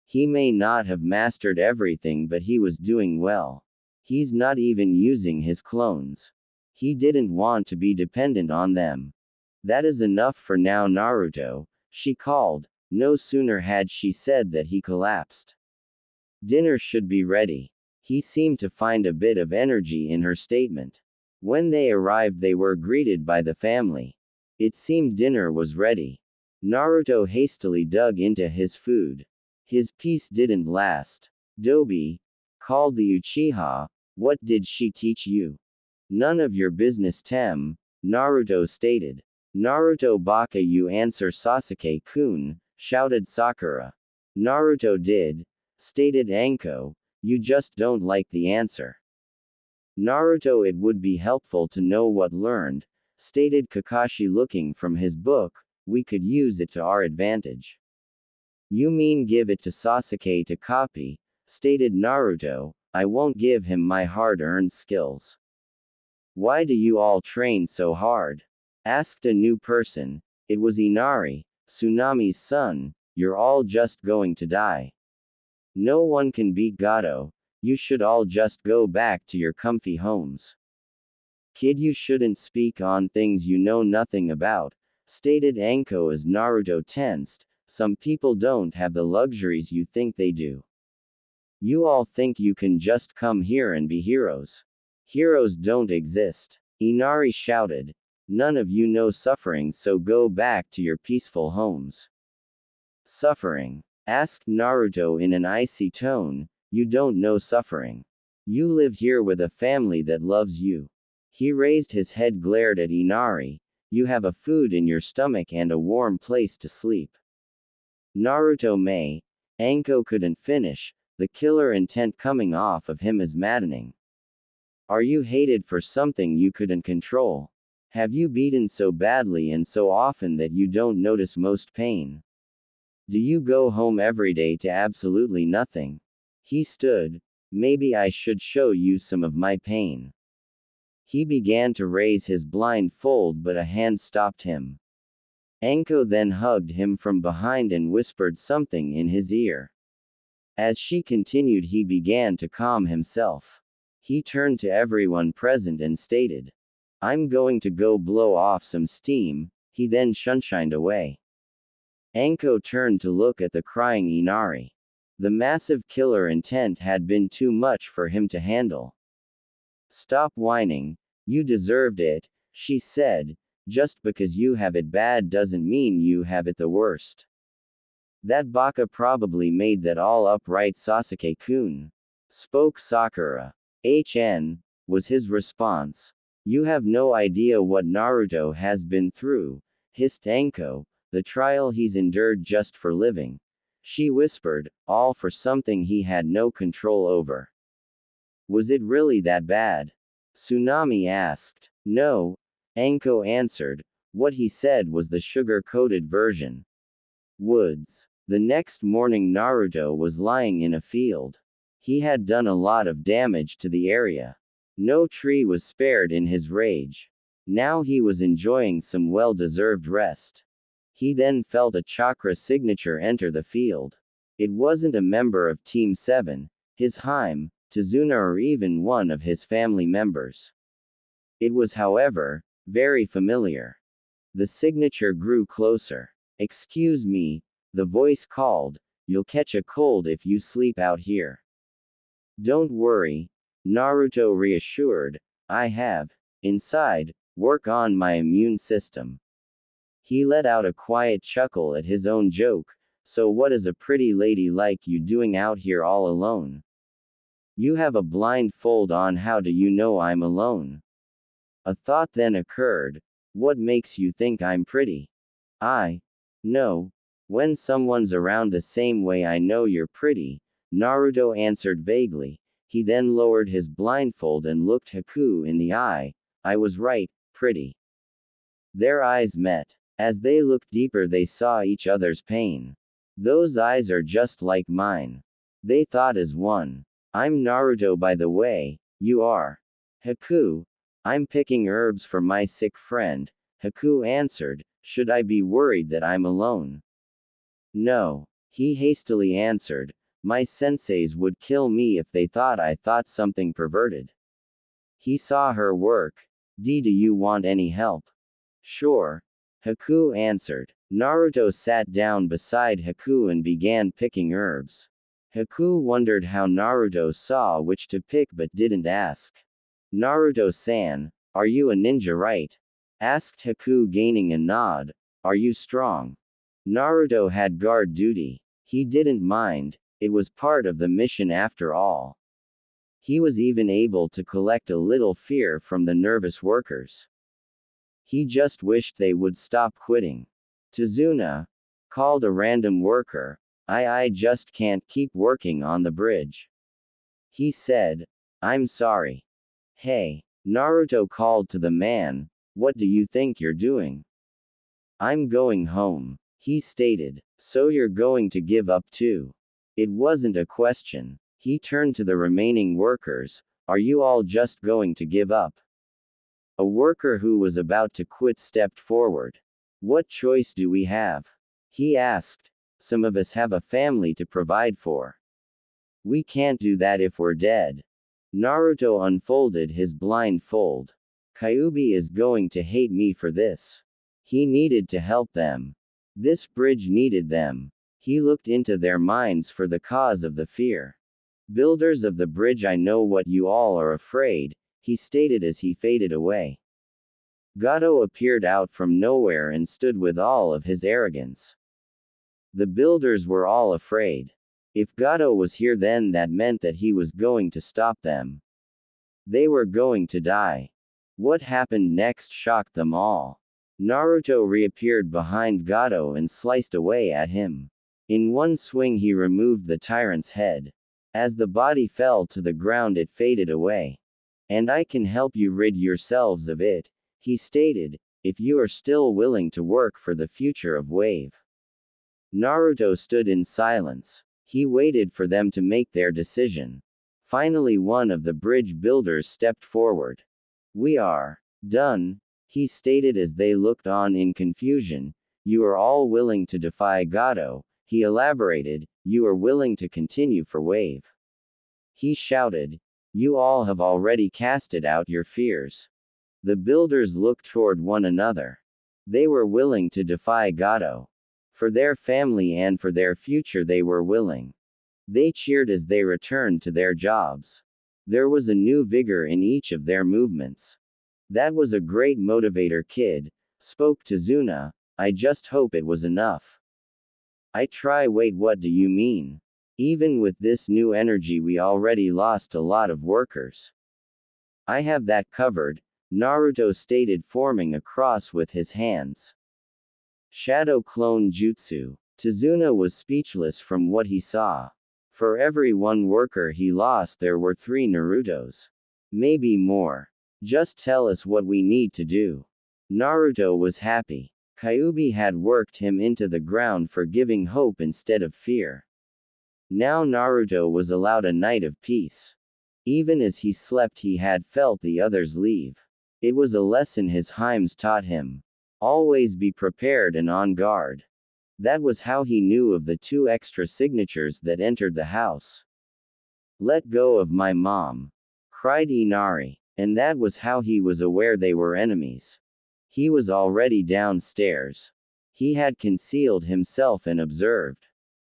He may not have mastered everything, but he was doing well. He's not even using his clones. He didn't want to be dependent on them. That is enough for now, Naruto, she called. No sooner had she said that he collapsed. Dinner should be ready. He seemed to find a bit of energy in her statement. When they arrived, they were greeted by the family. It seemed dinner was ready. Naruto hastily dug into his food. His peace didn't last. Dobi, called the Uchiha, what did she teach you? None of your business, Tem, Naruto stated. Naruto baka you answer Sasuke-kun, shouted Sakura. Naruto did, stated Anko, you just don't like the answer. Naruto, it would be helpful to know what learned, stated Kakashi looking from his book, we could use it to our advantage. You mean give it to Sasuke to copy, stated Naruto, I won't give him my hard-earned skills. Why do you all train so hard? Asked a new person. It was Inari, Tsunami's son. You're all just going to die. No one can beat Gato. You should all just go back to your comfy homes. Kid, you shouldn't speak on things you know nothing about, stated Anko as Naruto tensed. Some people don't have the luxuries you think they do. You all think you can just come here and be heroes. Heroes don't exist. Inari shouted. None of you know suffering, so go back to your peaceful homes. Suffering? Asked Naruto in an icy tone. You don't know suffering. You live here with a family that loves you. He raised his head, glared at Inari. You have a food in your stomach and a warm place to sleep. Naruto may. Anko couldn't finish. The killer intent coming off of him is maddening. Are you hated for something you couldn't control? Have you beaten so badly and so often that you don't notice most pain? Do you go home every day to absolutely nothing? He stood. Maybe I should show you some of my pain. He began to raise his blindfold, but a hand stopped him. Anko then hugged him from behind and whispered something in his ear. As she continued, he began to calm himself. He turned to everyone present and stated, I'm going to go blow off some steam. He then shunshined away. Anko turned to look at the crying Inari. The massive killer intent had been too much for him to handle. Stop whining. You deserved it, she said. Just because you have it bad doesn't mean you have it the worst. That baka probably made that all up, right, Sasuke-kun? Spoke Sakura. Was his response. You have no idea what Naruto has been through, hissed Anko, the trial he's endured just for living. She whispered, all for something he had no control over. Was it really that bad? Tsunami asked. No, Anko answered. What he said was the sugar-coated version. Woods. The next morning Naruto was lying in a field. He had done a lot of damage to the area. No tree was spared in his rage. Now he was enjoying some well-deserved rest. He then felt a chakra signature enter the field. It wasn't a member of Team 7, his Haim, Tazuna, or even one of his family members. It was, however, very familiar. The signature grew closer. Excuse me, the voice called, you'll catch a cold if you sleep out here. Don't worry, Naruto reassured, I have, inside, work on my immune system. He let out a quiet chuckle at his own joke. So what is a pretty lady like you doing out here all alone? You have a blindfold on, how do you know I'm alone? A thought then occurred. What makes you think I'm pretty? I know. When someone's around the same way I know you're pretty, Naruto answered vaguely. He then lowered his blindfold and looked Haku in the eye. I was right, pretty. Their eyes met. As they looked deeper, they saw each other's pain. Those eyes are just like mine. They thought as one. I'm Naruto, by the way, you are. Haku. I'm picking herbs for my sick friend, Haku answered. Should I be worried that I'm alone? No, he hastily answered. My senseis would kill me if they thought I thought something perverted. He saw her work. Do you want any help? Sure. Haku answered. Naruto sat down beside Haku and began picking herbs. Haku wondered how Naruto saw which to pick but didn't ask. Naruto-san, are you a ninja, right? Asked Haku, gaining a nod. Are you strong? Naruto had guard duty. He didn't mind, it was part of the mission after all. He was even able to collect a little fear from the nervous workers. He just wished they would stop quitting. Tazuna called a random worker. I just can't keep working on the bridge. He said, I'm sorry. Hey, Naruto called to the man, what do you think you're doing? I'm going home, he stated. So you're going to give up too? It wasn't a question. He turned to the remaining workers. Are you all just going to give up? A worker who was about to quit stepped forward. What choice do we have? He asked. Some of us have a family to provide for. We can't do that if we're dead. Naruto unfolded his blindfold. Kyuubi is going to hate me for this. He needed to help them. This bridge needed them. He looked into their minds for the cause of the fear. Builders of the bridge, I know what you all are afraid, he stated as he faded away. Gato appeared out from nowhere and stood with all of his arrogance. The builders were all afraid. If Gato was here, then that meant that he was going to stop them. They were going to die. What happened next shocked them all. Naruto reappeared behind Gato and sliced away at him. In one swing he removed the tyrant's head. As the body fell to the ground, it faded away. And I can help you rid yourselves of it, he stated, if you are still willing to work for the future of Wave. Naruto stood in silence. He waited for them to make their decision. Finally, one of the bridge builders stepped forward. We are done, he stated as they looked on in confusion. You are all willing to defy Gato, he elaborated. You are willing to continue for Wave. He shouted. You all have already casted out your fears. The builders looked toward one another. They were willing to defy Gato. For their family and for their future they were willing. They cheered as they returned to their jobs. There was a new vigor in each of their movements. That was a great motivator, kid, spoke Tazuna. I just hope it was enough. Wait, what do you mean? Even with this new energy we already lost a lot of workers. I have that covered, Naruto stated, forming a cross with his hands. Shadow Clone Jutsu. Tazuna was speechless from what he saw. For every one worker he lost there were 3 Narutos. Maybe more. Just tell us what we need to do. Naruto was happy. Kyuubi had worked him into the ground for giving hope instead of fear. Now Naruto was allowed a night of peace. Even as he slept he had felt the others leave. It was a lesson his Heims taught him. Always be prepared and on guard. That was how he knew of the 2 extra signatures that entered the house. Let go of my mom, cried Inari, and that was how he was aware they were enemies. He was already downstairs. He had concealed himself and observed.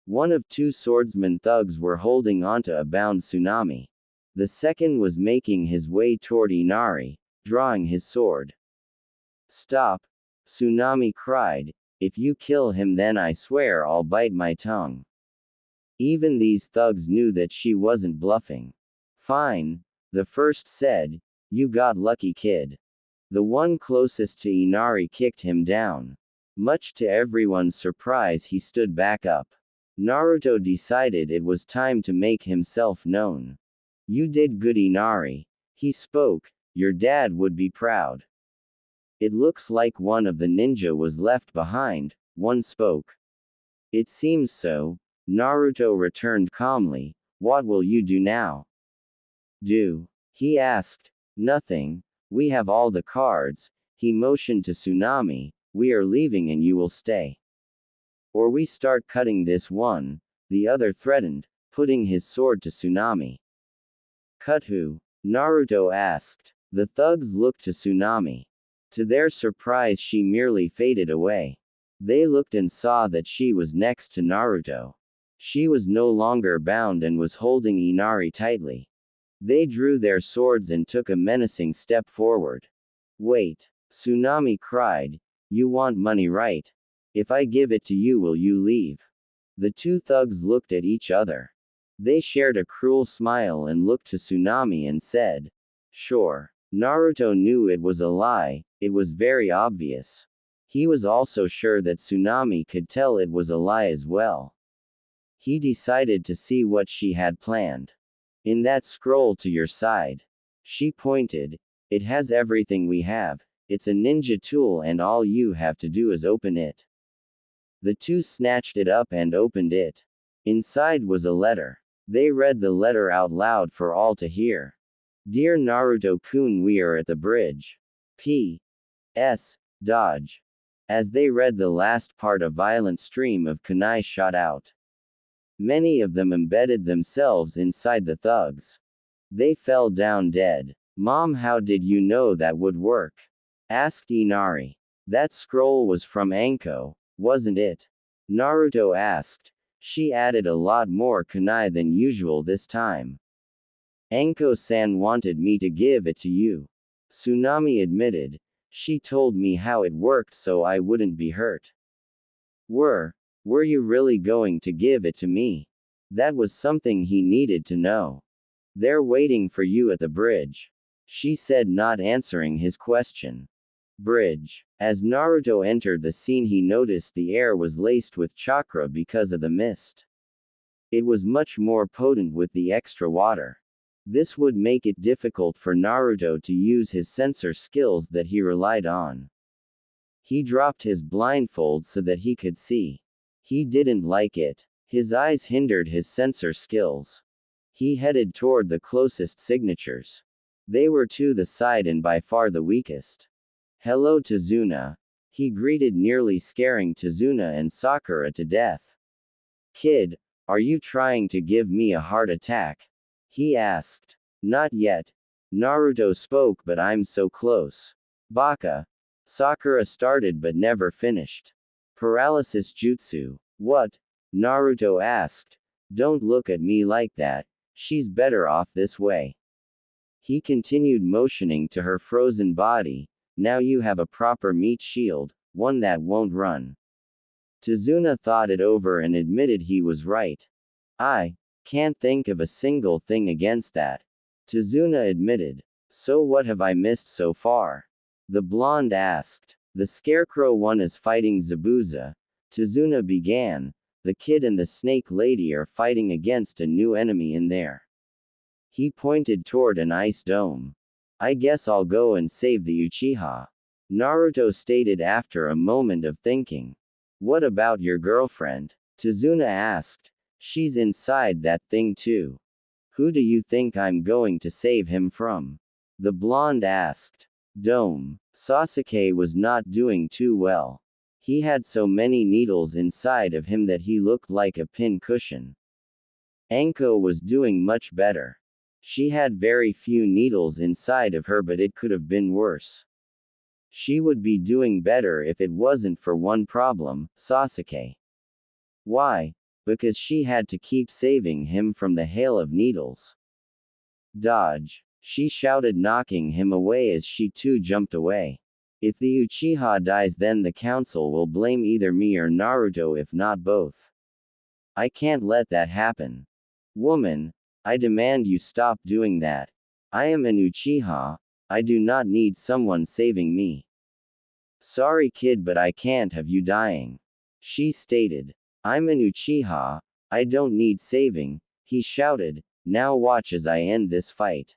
One of 2 swordsman thugs were holding onto a bound Tsunami. The second was making his way toward Inari, drawing his sword. Stop! Tsunami cried. If you kill him then I swear I'll bite my tongue. Even these thugs knew that she wasn't bluffing. Fine, the first said. You got lucky, kid. The one closest to Inari kicked him down. Much to everyone's surprise he stood back up. Naruto decided it was time to make himself known. You did good, Inari. He spoke. Your dad would be proud. It looks like one of the ninja was left behind, one spoke. It seems so, Naruto returned calmly. What will you do now? Do? He asked. Nothing. We have all the cards. He motioned to Tsunami. We are leaving and you will stay. Or we start cutting this one, the other threatened, putting his sword to Tsunami. Cut who? Naruto asked. The thugs looked to Tsunami. To their surprise she merely faded away. They looked and saw that she was next to Naruto. She was no longer bound and was holding Inari tightly. They drew their swords and took a menacing step forward. Wait! Tsunami cried. You want money, right? If I give it to you, will you leave? The 2 thugs looked at each other. They shared a cruel smile and looked to Tsunami and said, Sure. Naruto knew it was a lie, it was very obvious. He was also sure that Tsunami could tell it was a lie as well. He decided to see what she had planned. In that scroll to your side. She pointed. It has everything we have. It's a ninja tool and all you have to do is open it. The 2 snatched it up and opened it. Inside was a letter. They read the letter out loud for all to hear. Dear Naruto-kun, we are at the bridge. P.S. Dodge. As they read the last part, a violent stream of kunai shot out. Many of them embedded themselves inside the thugs. They fell down dead. Mom, how did you know that would work? Asked Inari. That scroll was from Anko, wasn't it? Naruto asked. She added a lot more kunai than usual this time. Anko-san wanted me to give it to you. Tsunami admitted. She told me how it worked so I wouldn't be hurt. Were you really going to give it to me? That was something he needed to know. They're waiting for you at the bridge, she said, not answering his question. Bridge. As Naruto entered the scene, he noticed the air was laced with chakra because of the mist. It was much more potent with the extra water. This would make it difficult for Naruto to use his sensor skills that he relied on. He dropped his blindfold so that he could see. He didn't like it. His eyes hindered his sensor skills. He headed toward the closest signatures. They were to the side and by far the weakest. Hello, Tazuna. He greeted, nearly scaring Tazuna and Sakura to death. Kid, are you trying to give me a heart attack? He asked. Not yet. Naruto spoke, but I'm so close. Baka. Sakura started but never finished. Paralysis jutsu. What? Naruto asked. Don't look at me like that. She's better off this way. He continued, motioning to her frozen body. Now you have a proper meat shield, one that won't run. Tazuna thought it over and admitted he was right. I can't think of a single thing against that. Tazuna admitted. So what have I missed so far? The blonde asked. The scarecrow one is fighting Zabuza. Tazuna began. The kid and the snake lady are fighting against a new enemy in there. He pointed toward an ice dome. I guess I'll go and save the Uchiha. Naruto stated after a moment of thinking. What about your girlfriend? Tazuna asked. She's inside that thing too. Who do you think I'm going to save him from? The blonde asked. Dome. Sasuke was not doing too well. He had so many needles inside of him that he looked like a pin cushion. Anko was doing much better. She had very few needles inside of her, but it could have been worse. She would be doing better if it wasn't for one problem, Sasuke. Why? Because she had to keep saving him from the hail of needles. Dodge! She shouted, knocking him away as she too jumped away. If the Uchiha dies, then the council will blame either me or Naruto, if not both. I can't let that happen. Woman, I demand you stop doing that. I am an Uchiha. I do not need someone saving me. Sorry kid, but I can't have you dying. She stated. I'm an Uchiha. I don't need saving, he shouted. Now watch as I end this fight.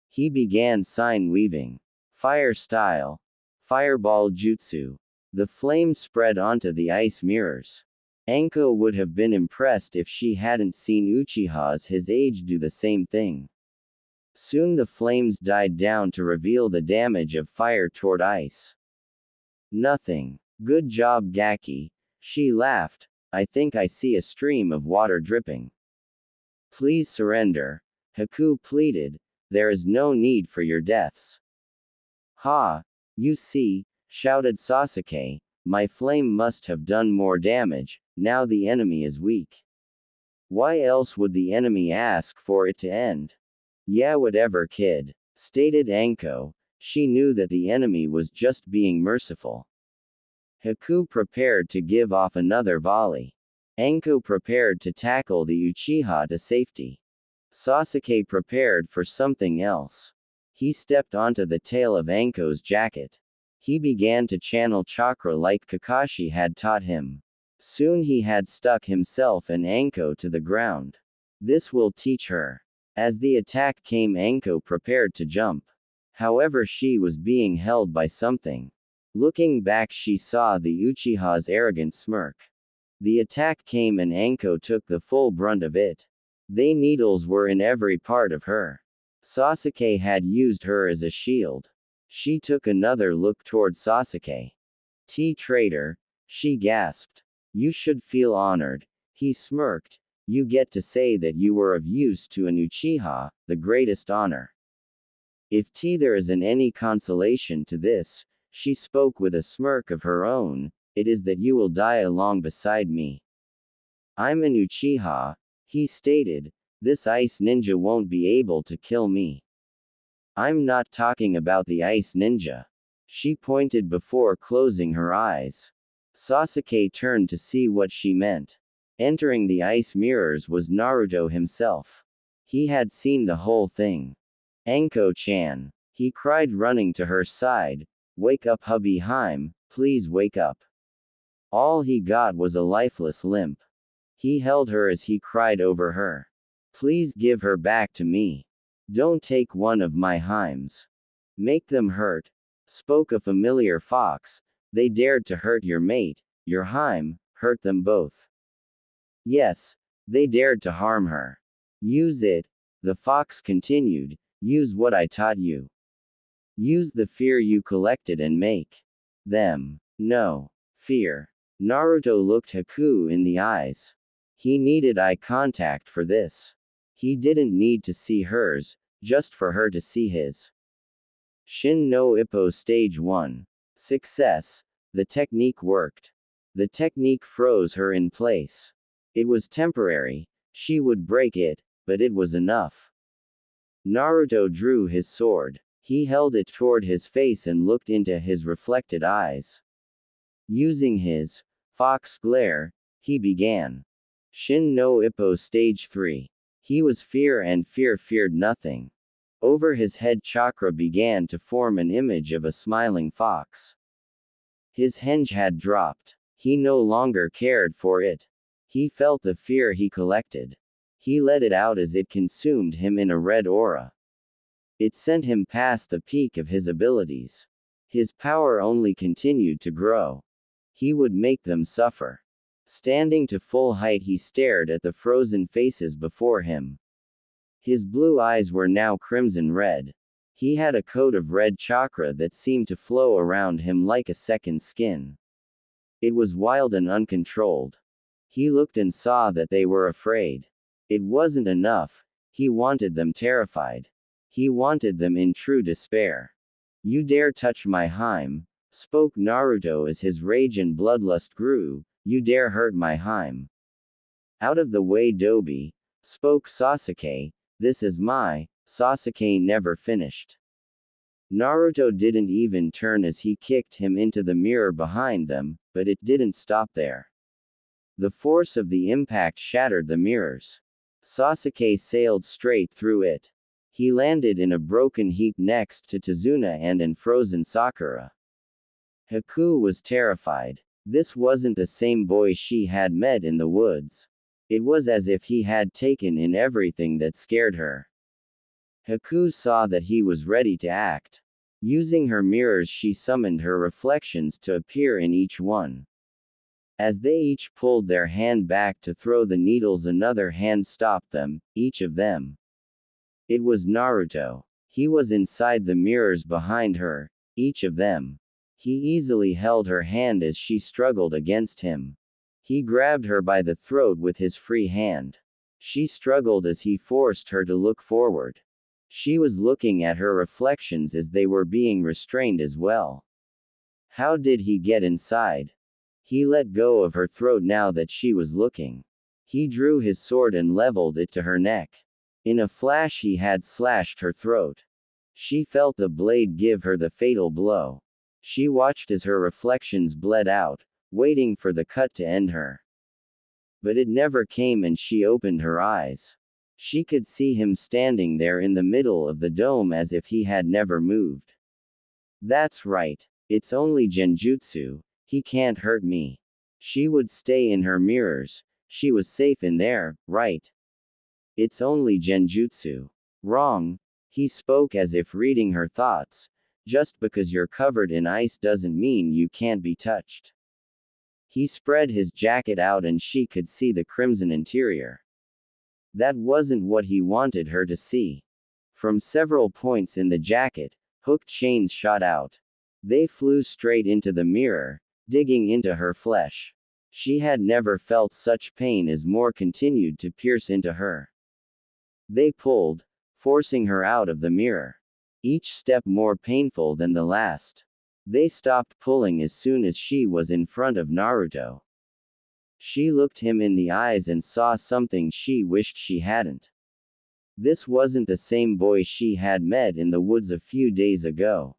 He began sign weaving. Fire style. Fireball jutsu. The flame spread onto the ice mirrors. Anko would have been impressed if she hadn't seen Uchihas his age do the same thing. Soon the flames died down to reveal the damage of fire toward ice. Nothing. Good job, Gaki. She laughed. I think I see a stream of water dripping. Please surrender. Haku pleaded. There is no need for your deaths. Ha! You see, shouted Sasuke, my flame must have done more damage, now the enemy is weak. Why else would the enemy ask for it to end? Yeah, whatever kid, stated Anko. She knew that the enemy was just being merciful. Haku prepared to give off another volley. Anko prepared to tackle the Uchiha to safety. Sasuke prepared for something else. He stepped onto the tail of Anko's jacket. He began to channel chakra like Kakashi had taught him. Soon he had stuck himself and Anko to the ground. This will teach her. As the attack came, Anko prepared to jump. However, she was being held by something. Looking back, she saw the Uchiha's arrogant smirk. The attack came and Anko took the full brunt of it. They needles were in every part of her. Sasuke had used her as a shield. She took another look toward Sasuke. Traitor, she gasped. You should feel honored. He smirked. You get to say that you were of use to an Uchiha, the greatest honor. If there isn't any consolation to this, She spoke with a smirk of her own. It is that you will die along beside me. I'm an Uchiha, he stated. This ice ninja won't be able to kill me. I'm not talking about the ice ninja. She pointed before closing her eyes. Sasuke turned to see what she meant. Entering the ice mirrors was Naruto himself. He had seen the whole thing. Anko-chan, he cried, running to her side. Wake up, hubby Haim, please wake up. All he got was a lifeless limp. He held her as he cried over her. Please give her back to me. Don't take one of my Haims. Make them hurt. Spoke a familiar fox. They dared to hurt your mate, your Haim, hurt them both. Yes, they dared to harm her. Use it, the fox continued. Use what I taught you. Use the fear you collected and make them know fear. Naruto looked Haku in the eyes. He needed eye contact for this. He didn't need to see hers, just for her to see his. Shin no Ippo Stage 1. Success. The technique worked. The technique froze her in place. It was temporary, she would break it, but it was enough. Naruto drew his sword. He held it toward his face and looked into his reflected eyes. Using his fox glare, he began. Shin no Ippo Stage 3. He was fear, and fear feared nothing. Over his head chakra began to form an image of a smiling fox. His henge had dropped. He no longer cared for it. He felt the fear he collected. He let it out as it consumed him in a red aura. It sent him past the peak of his abilities. His power only continued to grow. He would make them suffer. Standing to full height, he stared at the frozen faces before him. His blue eyes were now crimson red. He had a coat of red chakra that seemed to flow around him like a second skin. It was wild and uncontrolled. He looked and saw that they were afraid. It wasn't enough, he wanted them terrified. He wanted them in true despair. You dare touch my Haim, spoke Naruto as his rage and bloodlust grew. You dare hurt my Haim. Out of the way, Dobi, spoke Sasuke. This is my. Sasuke never finished. Naruto didn't even turn as he kicked him into the mirror behind them, but it didn't stop there. The force of the impact shattered the mirrors. Sasuke sailed straight through it. He landed in a broken heap next to Tazuna and frozen Sakura. Haku was terrified. This wasn't the same boy she had met in the woods. It was as if he had taken in everything that scared her. Haku saw that he was ready to act. Using her mirrors, she summoned her reflections to appear in each one. As they each pulled their hand back to throw the needles, another hand stopped them, each of them. It was Naruto. He was inside the mirrors behind her, each of them. He easily held her hand as she struggled against him. He grabbed her by the throat with his free hand. She struggled as he forced her to look forward. She was looking at her reflections as they were being restrained as well. How did he get inside? He let go of her throat now that she was looking. He drew his sword and leveled it to her neck. In a flash he had slashed her throat. She felt the blade give her the fatal blow. She watched as her reflections bled out, waiting for the cut to end her. But it never came, and she opened her eyes. She could see him standing there in the middle of the dome as if he had never moved. That's right. It's only Genjutsu. He can't hurt me. She would stay in her mirrors. She was safe in there, right? It's only Genjutsu. Wrong. He spoke as if reading her thoughts. Just because you're covered in ice doesn't mean you can't be touched. He spread his jacket out and she could see the crimson interior. That wasn't what he wanted her to see. From several points in the jacket, hooked chains shot out. They flew straight into the mirror, digging into her flesh. She had never felt such pain as more continued to pierce into her. They pulled, forcing her out of the mirror. Each step more painful than the last. They stopped pulling as soon as she was in front of Naruto. She looked him in the eyes and saw something she wished she hadn't. This wasn't the same boy she had met in the woods a few days ago.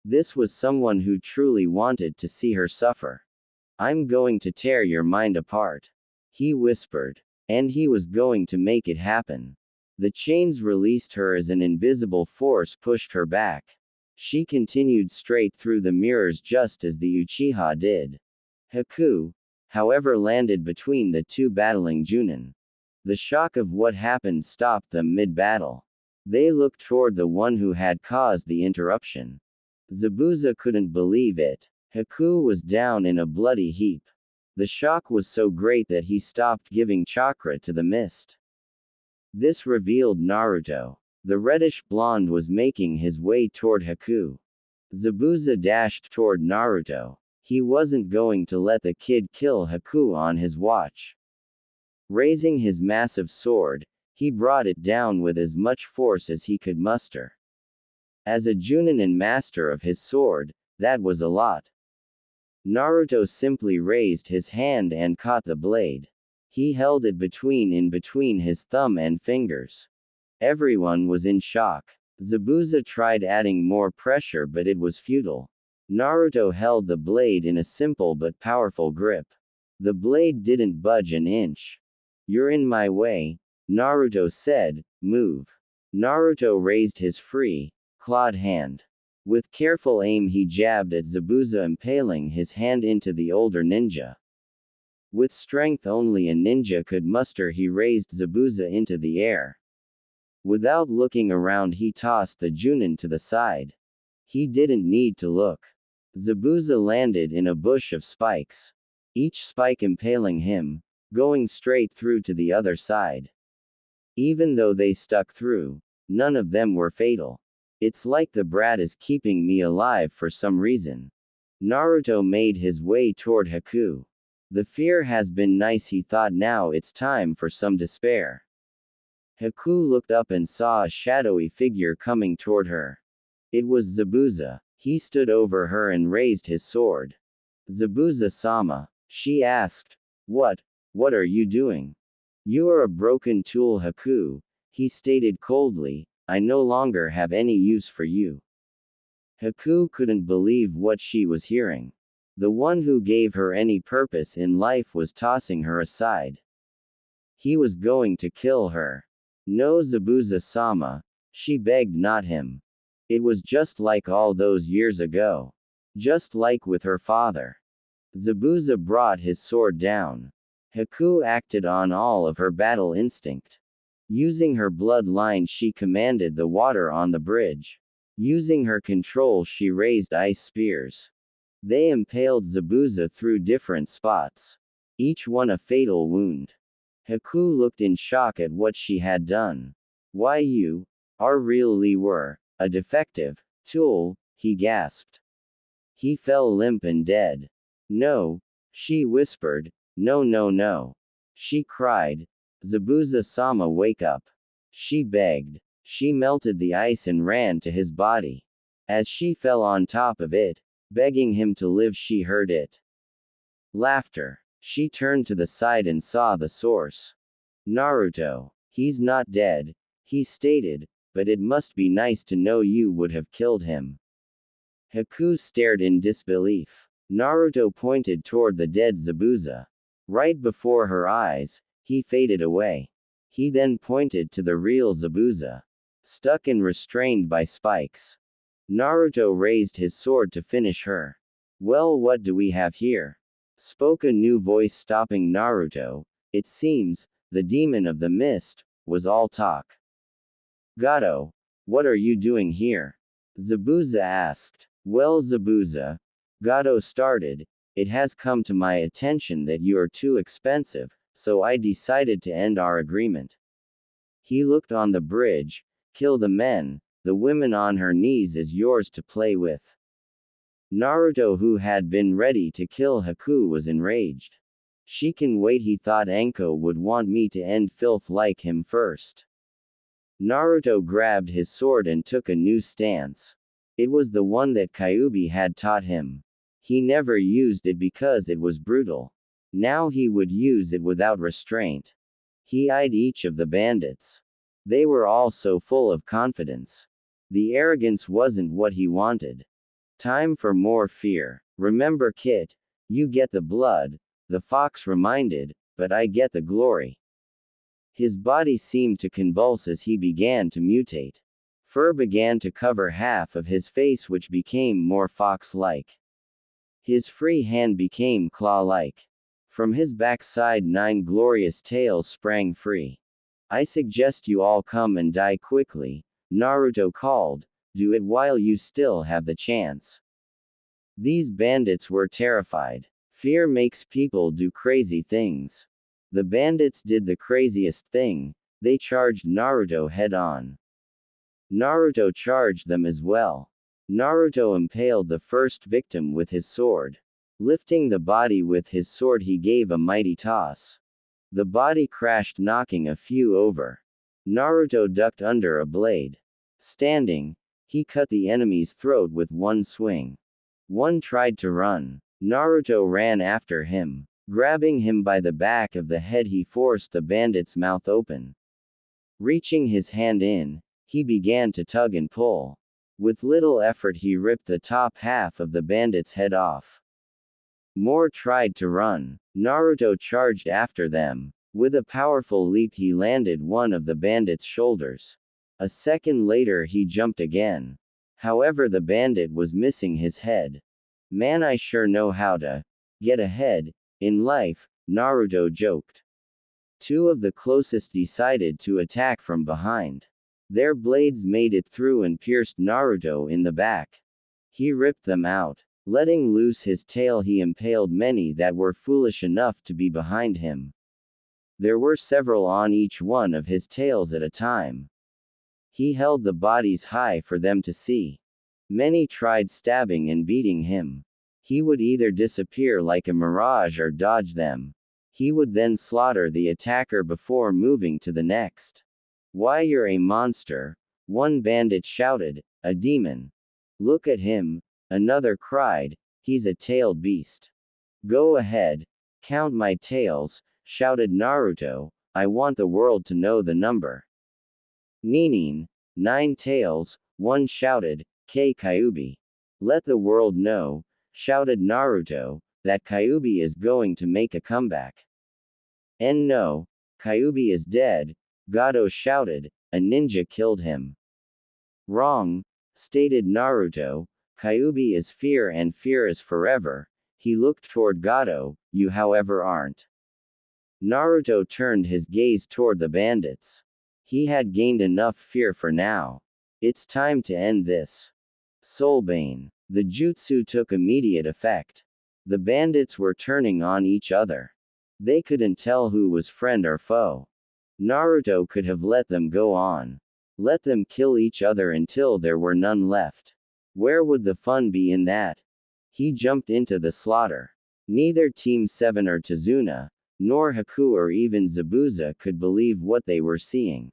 This was someone who truly wanted to see her suffer. I'm going to tear your mind apart, he whispered. And he was going to make it happen. The chains released her as an invisible force pushed her back. She continued straight through the mirrors just as the Uchiha did. Haku, however, landed between the two battling Junin. The shock of what happened stopped them mid-battle. They looked toward the one who had caused the interruption. Zabuza couldn't believe it. Haku was down in a bloody heap. The shock was so great that he stopped giving chakra to the mist. This revealed Naruto. The reddish blonde was making his way toward Haku. Zabuza dashed toward Naruto. He wasn't going to let the kid kill Haku on his watch. Raising his massive sword, he brought it down with as much force as he could muster. As a Junin and master of his sword, that was a lot. Naruto simply raised his hand and caught the blade. He held it between his thumb and fingers. Everyone was in shock. Zabuza tried adding more pressure, but it was futile. Naruto held the blade in a simple but powerful grip. The blade didn't budge an inch. You're in my way, Naruto said. Move. Naruto raised his free, clawed hand. With careful aim he jabbed at Zabuza, impaling his hand into the older ninja. With strength only a ninja could muster, he raised Zabuza into the air. Without looking around he tossed the Junin to the side. He didn't need to look. Zabuza landed in a bush of spikes. Each spike impaling him, going straight through to the other side. Even though they stuck through, none of them were fatal. It's like the brat is keeping me alive for some reason. Naruto made his way toward Haku. The fear has been nice, he thought, now it's time for some despair. Haku looked up and saw a shadowy figure coming toward her. It was Zabuza. He stood over her and raised his sword. Zabuza-sama, she asked. What are you doing? You are a broken tool, Haku, he stated coldly. I no longer have any use for you. Haku couldn't believe what she was hearing. The one who gave her any purpose in life was tossing her aside. He was going to kill her. No, Zabuza-sama, she begged, not him. It was just like all those years ago. Just like with her father. Zabuza brought his sword down. Haku acted on all of her battle instinct. Using her bloodline she commanded the water on the bridge. Using her control she raised ice spears. They impaled Zabuza through different spots. Each one a fatal wound. Haku looked in shock at what she had done. Why you really were a defective tool, he gasped. He fell limp and dead. No, she whispered. No, no, no. She cried. Zabuza-sama, wake up. She begged. She melted the ice and ran to his body. As she fell on top of it, begging him to live, she heard it. Laughter. She turned to the side and saw the source. Naruto. He's not dead, he stated, but it must be nice to know you would have killed him. Haku stared in disbelief. Naruto pointed toward the dead Zabuza. Right before her eyes, he faded away. He then pointed to the real Zabuza. Stuck and restrained by spikes. Naruto raised his sword to finish her. Well, what do we have here? Spoke a new voice, stopping Naruto. It seems, the demon of the mist, was all talk. Gato, what are you doing here? Zabuza asked. Well, Zabuza, Gato started, it has come to my attention that you are too expensive, so I decided to end our agreement. He looked on the bridge. Kill the men, the women on her knees is yours to play with. Naruto, who had been ready to kill Haku, was enraged. She can wait, he thought. Anko would want me to end filth like him first. Naruto grabbed his sword and took a new stance. It was the one that Kyuubi had taught him. He never used it because it was brutal. Now he would use it without restraint. He eyed each of the bandits. They were all so full of confidence. The arrogance wasn't what he wanted. Time for more fear. Remember, Kit, you get the blood, the fox reminded, but I get the glory. His body seemed to convulse as he began to mutate. Fur began to cover half of his face, which became more fox-like. His free hand became claw-like. From his backside 9 glorious tails sprang free. I suggest you all come and die quickly, Naruto called. Do it while you still have the chance. These bandits were terrified. Fear makes people do crazy things. The bandits did the craziest thing. They charged Naruto head-on. Naruto charged them as well. Naruto impaled the first victim with his sword. Lifting the body with his sword, he gave a mighty toss. The body crashed, knocking a few over. Naruto ducked under a blade. Standing, he cut the enemy's throat with one swing. One tried to run. Naruto ran after him. Grabbing him by the back of the head, he forced the bandit's mouth open. Reaching his hand in, he began to tug and pull. With little effort, he ripped the top half of the bandit's head off. More tried to run. Naruto charged after them. With a powerful leap, he landed one of the bandit's shoulders. A second later, he jumped again. However, the bandit was missing his head. Man, I sure know how to get ahead in life, Naruto joked. 2 of the closest decided to attack from behind. Their blades made it through and pierced Naruto in the back. He ripped them out. Letting loose his tail, he impaled many that were foolish enough to be behind him. There were several on each one of his tails at a time. He held the bodies high for them to see. Many tried stabbing and beating him. He would either disappear like a mirage or dodge them. He would then slaughter the attacker before moving to the next. Why, you're a monster, one bandit shouted, a demon. Look at him, another cried, he's a tailed beast. Go ahead, count my tails, shouted Naruto, I want the world to know the number. Ninin, 9 tails, one shouted, Kyuubi. Let the world know, shouted Naruto, that Kyuubi is going to make a comeback. And no, Kyuubi is dead, Gato shouted, a ninja killed him. Wrong, stated Naruto, Kyuubi is fear and fear is forever. He looked toward Gato, you however aren't. Naruto turned his gaze toward the bandits. He had gained enough fear for now. It's time to end this. Soulbane. The jutsu took immediate effect. The bandits were turning on each other. They couldn't tell who was friend or foe. Naruto could have let them go on. Let them kill each other until there were none left. Where would the fun be in that? He jumped into the slaughter. Neither Team 7 or Tazuna, nor Haku or even Zabuza could believe what they were seeing.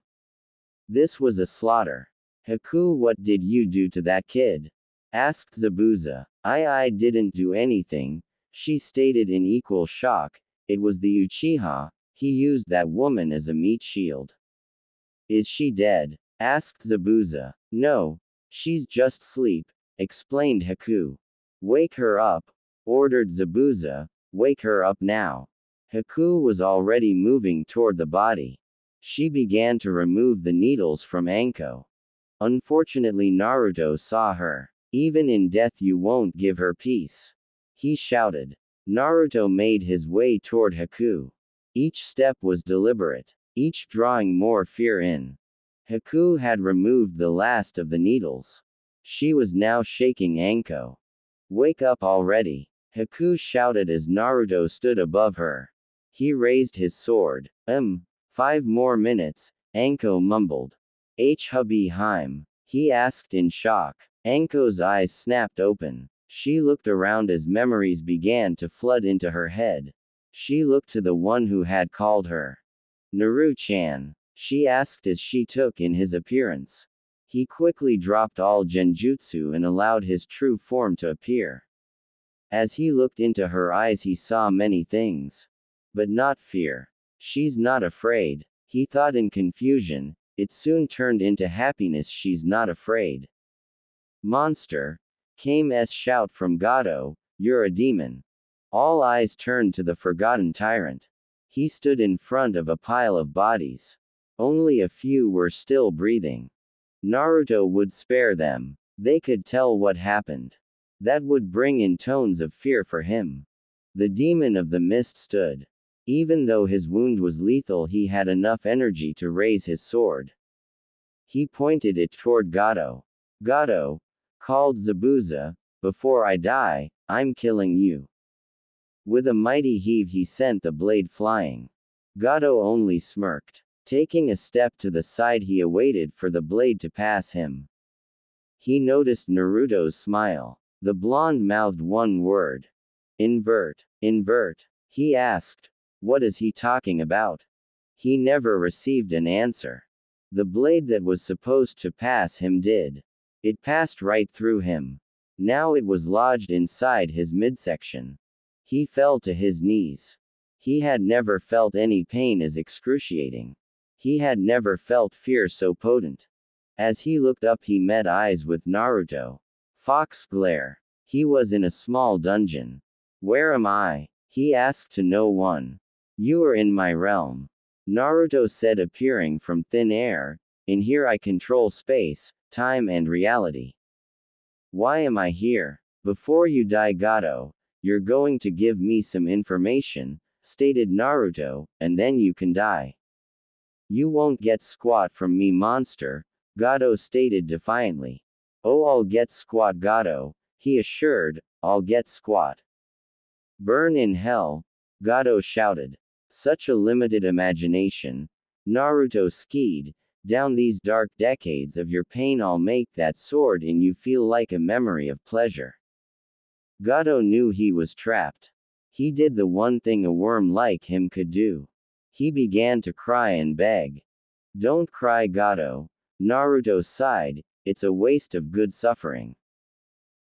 This was a slaughter. Haku, what did you do to that kid? Asked Zabuza. I didn't do anything, she stated in equal shock. It was the Uchiha, he used that woman as a meat shield. Is she dead? Asked Zabuza. No, she's just asleep, explained Haku. Wake her up, ordered Zabuza, wake her up now. Haku was already moving toward the body. She began to remove the needles from Anko. Unfortunately, Naruto saw her. Even in death you won't give her peace. He shouted. Naruto made his way toward Haku. Each step was deliberate, each drawing more fear in. Haku had removed the last of the needles. She was now shaking Anko. Wake up already, Haku shouted as Naruto stood above her. He raised his sword. 5 more minutes, Anko mumbled. Hubby Heim, he asked in shock. Anko's eyes snapped open. She looked around as memories began to flood into her head. She looked to the one who had called her. Naru-chan, she asked as she took in his appearance. He quickly dropped all genjutsu and allowed his true form to appear. As he looked into her eyes, he saw many things. But not fear. She's not afraid, he thought in confusion. It soon turned into happiness. She's not afraid. Monster! Came's shout from Gato, you're a demon. All eyes turned to the forgotten tyrant. He stood in front of a pile of bodies. Only a few were still breathing. Naruto would spare them. They could tell what happened. That would bring in tones of fear for him. The demon of the mist stood. Even though his wound was lethal, he had enough energy to raise his sword. He pointed it toward Gato. Gato, called Zabuza, before I die, I'm killing you. With a mighty heave he sent the blade flying. Gato only smirked. Taking a step to the side, he awaited for the blade to pass him. He noticed Naruto's smile. The blonde mouthed one word. Invert. Invert. He asked. What is he talking about? He never received an answer. The blade that was supposed to pass him did. It passed right through him. Now it was lodged inside his midsection. He fell to his knees. He had never felt any pain as excruciating. He had never felt fear so potent. As he looked up, he met eyes with Naruto. Fox glare. He was in a small dungeon. Where am I? He asked to no one. You are in my realm. Naruto said, appearing from thin air. In here I control space, time and reality. Why am I here? Before you die, Gato, you're going to give me some information, stated Naruto, and then you can die. You won't get squat from me, monster, Gato stated defiantly. Oh, I'll get squat, Gato, he assured, I'll get squat. Burn in hell, Gato shouted. Such a limited imagination. Naruto skied. Down these dark decades of your pain, I'll make that sword in you feel like a memory of pleasure. Gato knew he was trapped. He did the one thing a worm like him could do. He began to cry and beg. Don't cry, Gato. Naruto sighed, it's a waste of good suffering.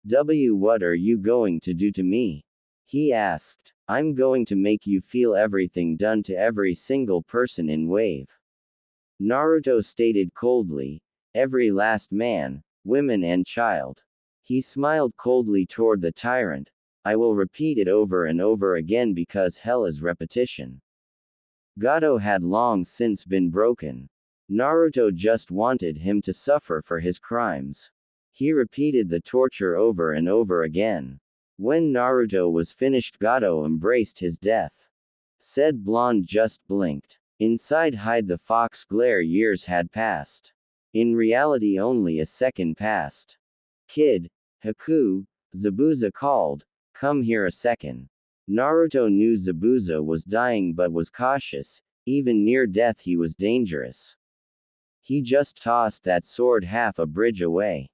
What are you going to do to me? He asked. I'm going to make you feel everything done to every single person in Wave. Naruto stated coldly, every last man, women and child. He smiled coldly toward the tyrant. I will repeat it over and over again because hell is repetition. Gato had long since been broken. Naruto just wanted him to suffer for his crimes. He repeated the torture over and over again. When Naruto was finished, Gato embraced his death. Said blonde just blinked. Inside hide the fox glare. Years had passed. In reality only a second passed. Kid, Haku, Zabuza called, come here a second. Naruto knew Zabuza was dying but was cautious, even near death he was dangerous. He just tossed that sword half a bridge away.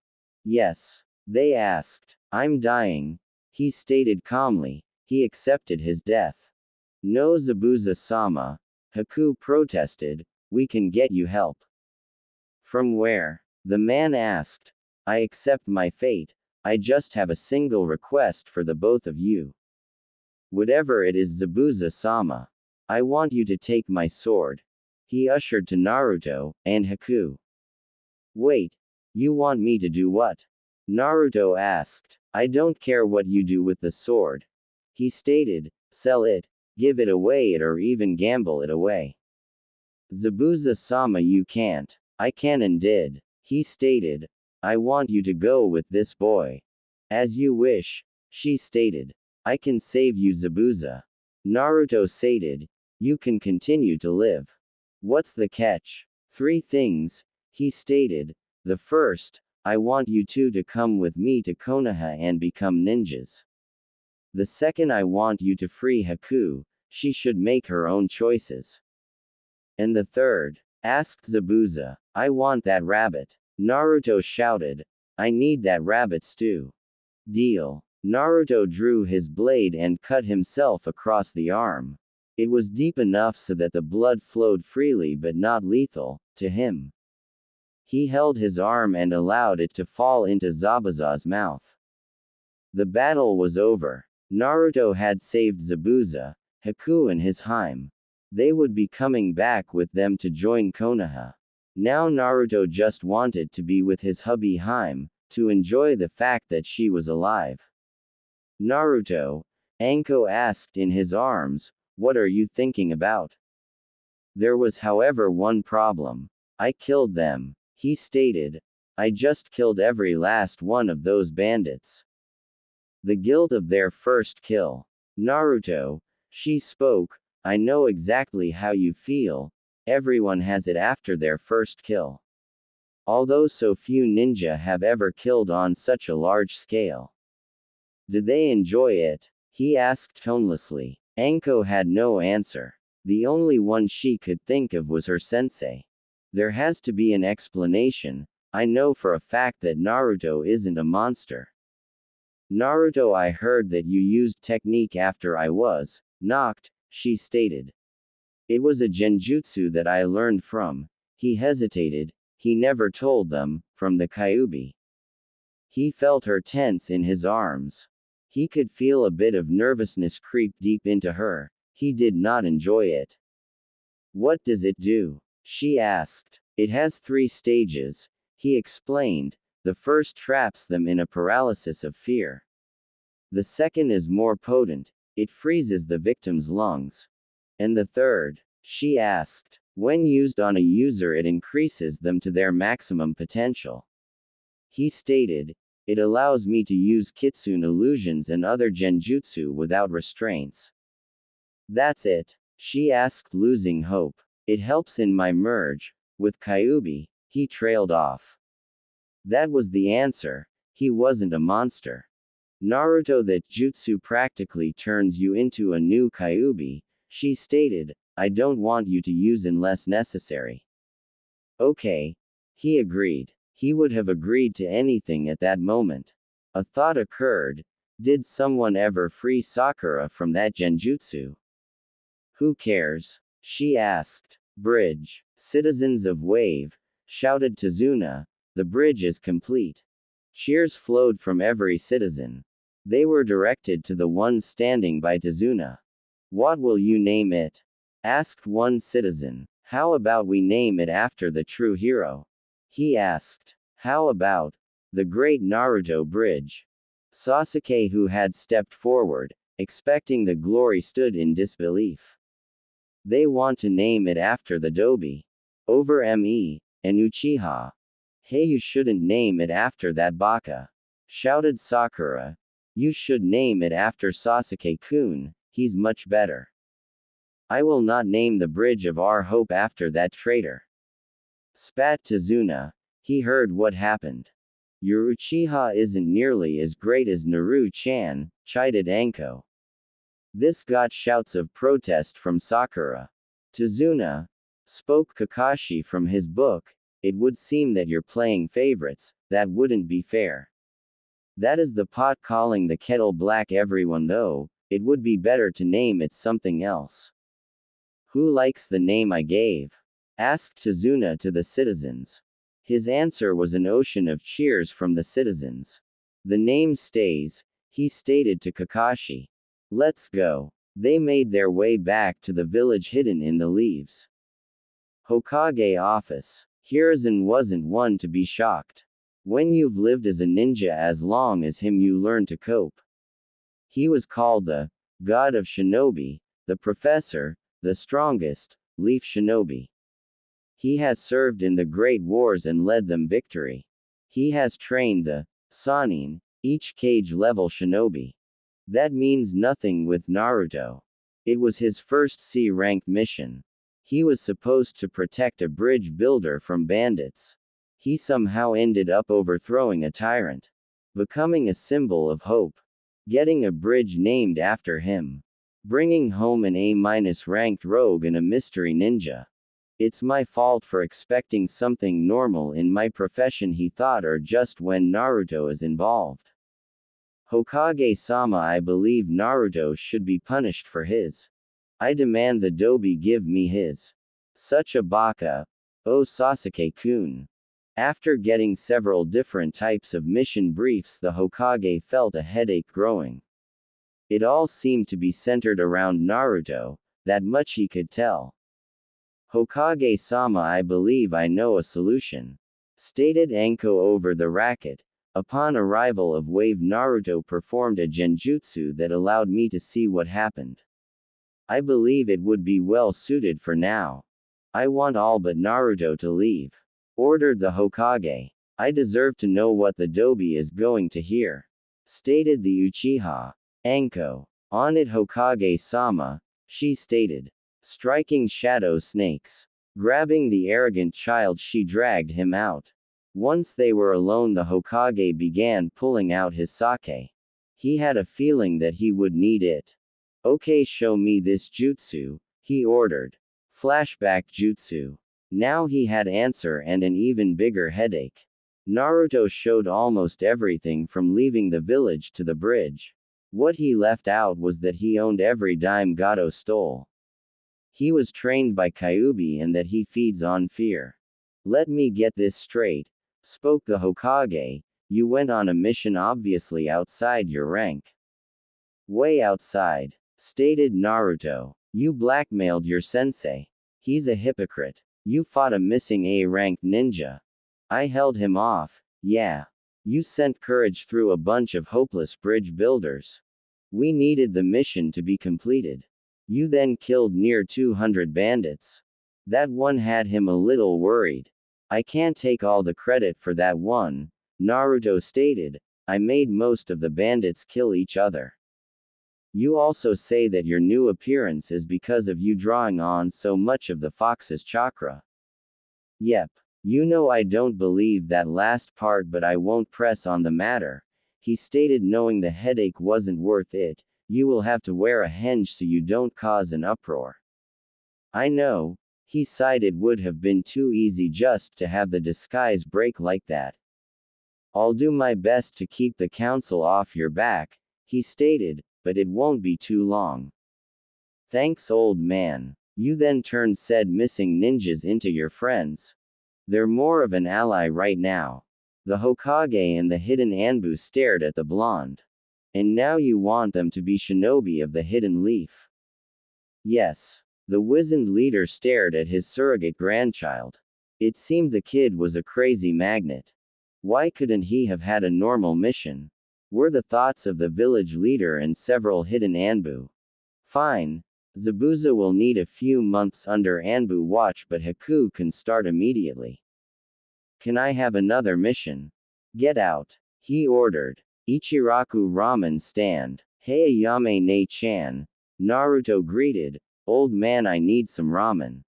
Yes. They asked. I'm dying. He stated calmly. He accepted his death. No, Zabuza-sama, Haku protested, we can get you help. From where? The man asked. I accept my fate. I just have a single request for the both of you. Whatever it is, Zabuza-sama. I want you to take my sword. He ushered to Naruto and Haku. Wait. You want me to do what? Naruto asked. I don't care what you do with the sword. He stated, sell it, give it away or even gamble it away. Zabuza-sama, you can't. I can and did. He stated. I want you to go with this boy. As you wish. She stated. I can save you, Zabuza. Naruto stated. You can continue to live. What's the catch? 3 things, he stated. The first, I want you two to come with me to Konoha and become ninjas. The second, I want you to free Haku, she should make her own choices. And the third, asked Zabuza, I want that rabbit. Naruto shouted, I need that rabbit stew. Deal. Naruto drew his blade and cut himself across the arm. It was deep enough so that the blood flowed freely but not lethal, to him. He held his arm and allowed it to fall into Zabuza's mouth. The battle was over. Naruto had saved Zabuza, Haku and his Haim. They would be coming back with them to join Konoha. Now Naruto just wanted to be with his hubby Haim, to enjoy the fact that she was alive. Naruto, Anko asked in his arms, what are you thinking about? There was however one problem. I killed them, he stated. I just killed every last one of those bandits. The guilt of their first kill. Naruto, she spoke, I know exactly how you feel, everyone has it after their first kill. Although so few ninja have ever killed on such a large scale. Did they enjoy it? He asked tonelessly. Anko had no answer. The only one she could think of was her sensei. There has to be an explanation. I know for a fact that Naruto isn't a monster. Naruto, I heard that you used technique after I was knocked, she stated. It was a genjutsu that I learned from. He hesitated. He never told them, from the Kyuubi. He felt her tense in his arms. He could feel a bit of nervousness creep deep into her. He did not enjoy it. What does it do? She asked. It has 3 stages, he explained. The first traps them in a paralysis of fear. The second is more potent, it freezes the victim's lungs. And the third? She asked. When used on a user, it increases them to their maximum potential. He stated, it allows me to use kitsune illusions and other genjutsu without restraints. That's it? She asked, losing hope. It helps in my merge with Kyuubi, he trailed off. That was the answer. He wasn't a monster. Naruto, that jutsu practically turns you into a new Kyuubi, she stated. I don't want you to use unless necessary. Okay. He agreed. He would have agreed to anything at that moment. A thought occurred. Did someone ever free Sakura from that genjutsu? Who cares? She asked. Bridge. Citizens of Wave, shouted Tazuna. The bridge is complete. Cheers flowed from every citizen. They were directed to the one standing by Tazuna. What will you name it? Asked one citizen. How about we name it after the true hero? He asked. How about the Great Naruto Bridge? Sasuke, who had stepped forward, expecting the glory, stood in disbelief. They want to name it after the Dobi. Over me, and Uchiha. Hey, you shouldn't name it after that baka. Shouted Sakura. You should name it after Sasuke-kun, he's much better. I will not name the Bridge of Our Hope after that traitor. Spat Tazuna. He heard what happened. Your Uchiha isn't nearly as great as Naru-chan, chided Anko. This got shouts of protest from Sakura. Tazuna, spoke Kakashi from his book, it would seem that you're playing favorites, that wouldn't be fair. That is the pot calling the kettle black, everyone, though, it would be better to name it something else. Who likes the name I gave? Asked Tazuna to the citizens. His answer was an ocean of cheers from the citizens. The name stays, he stated to Kakashi. Let's go. They made their way back to the village hidden in the leaves. Hokage office. Hiruzen wasn't one to be shocked. When you've lived as a ninja as long as him, you learn to cope. He was called the god of shinobi, the professor, the strongest, leaf shinobi. He has served in the great wars and led them victory. He has trained the Sannin, each cage level shinobi. That means nothing with Naruto. It was his first C-ranked mission. He was supposed to protect a bridge builder from bandits. He somehow ended up overthrowing a tyrant. Becoming a symbol of hope. Getting a bridge named after him. Bringing home an A-ranked rogue and a mystery ninja. It's my fault for expecting something normal in my profession, he thought, or just when Naruto is involved. Hokage-sama, I believe Naruto should be punished for his. I demand the Dobi give me his. Such a baka. Oh Sasuke-kun. After getting several different types of mission briefs, the Hokage felt a headache growing. It all seemed to be centered around Naruto, that much he could tell. Hokage-sama, I believe I know a solution, stated Anko over the racket. Upon arrival of Wave, Naruto performed a genjutsu that allowed me to see what happened. I believe it would be well suited for now. I want all but Naruto to leave, ordered the Hokage. I deserve to know what the Dobi is going to hear, stated the Uchiha. Anko. On it, Hokage-sama, she stated. Striking shadow snakes. Grabbing the arrogant child, she dragged him out. Once they were alone, the Hokage began pulling out his sake. He had a feeling that he would need it. Okay, show me this jutsu, he ordered. Flashback jutsu. Now he had answer and an even bigger headache. Naruto showed almost everything from leaving the village to the bridge. What he left out was that he owned every dime Gato stole. He was trained by Kyuubi and that he feeds on fear. Let me get this straight, spoke the Hokage. You went on a mission obviously outside your rank. Way outside, stated Naruto. You blackmailed your sensei. He's a hypocrite. You fought a missing A-ranked ninja. I held him off. Yeah. You sent courage through a bunch of hopeless bridge builders. We needed the mission to be completed. You then killed near 200 bandits. That one had him a little worried. I can't take all the credit for that one, Naruto stated. I made most of the bandits kill each other. You also say that your new appearance is because of you drawing on so much of the fox's chakra. Yep. You know I don't believe that last part, but I won't press on the matter, he stated, knowing the headache wasn't worth it. You will have to wear a henge so you don't cause an uproar. I know, he sighed. It would have been too easy just to have the disguise break like that. I'll do my best to keep the council off your back, he stated, but it won't be too long. Thanks, old man. You then turned said missing ninjas into your friends. They're more of an ally right now. The Hokage and the hidden Anbu stared at the blonde. And now you want them to be shinobi of the hidden leaf. Yes. The wizened leader stared at his surrogate grandchild. It seemed the kid was a crazy magnet. Why couldn't he have had a normal mission? Were the thoughts of the village leader and several hidden Anbu. Fine. Zabuza will need a few months under Anbu watch, but Haku can start immediately. Can I have another mission? Get out, he ordered. Ichiraku ramen stand. Hey Ayame ne-chan. Naruto greeted. Old man, I need some ramen.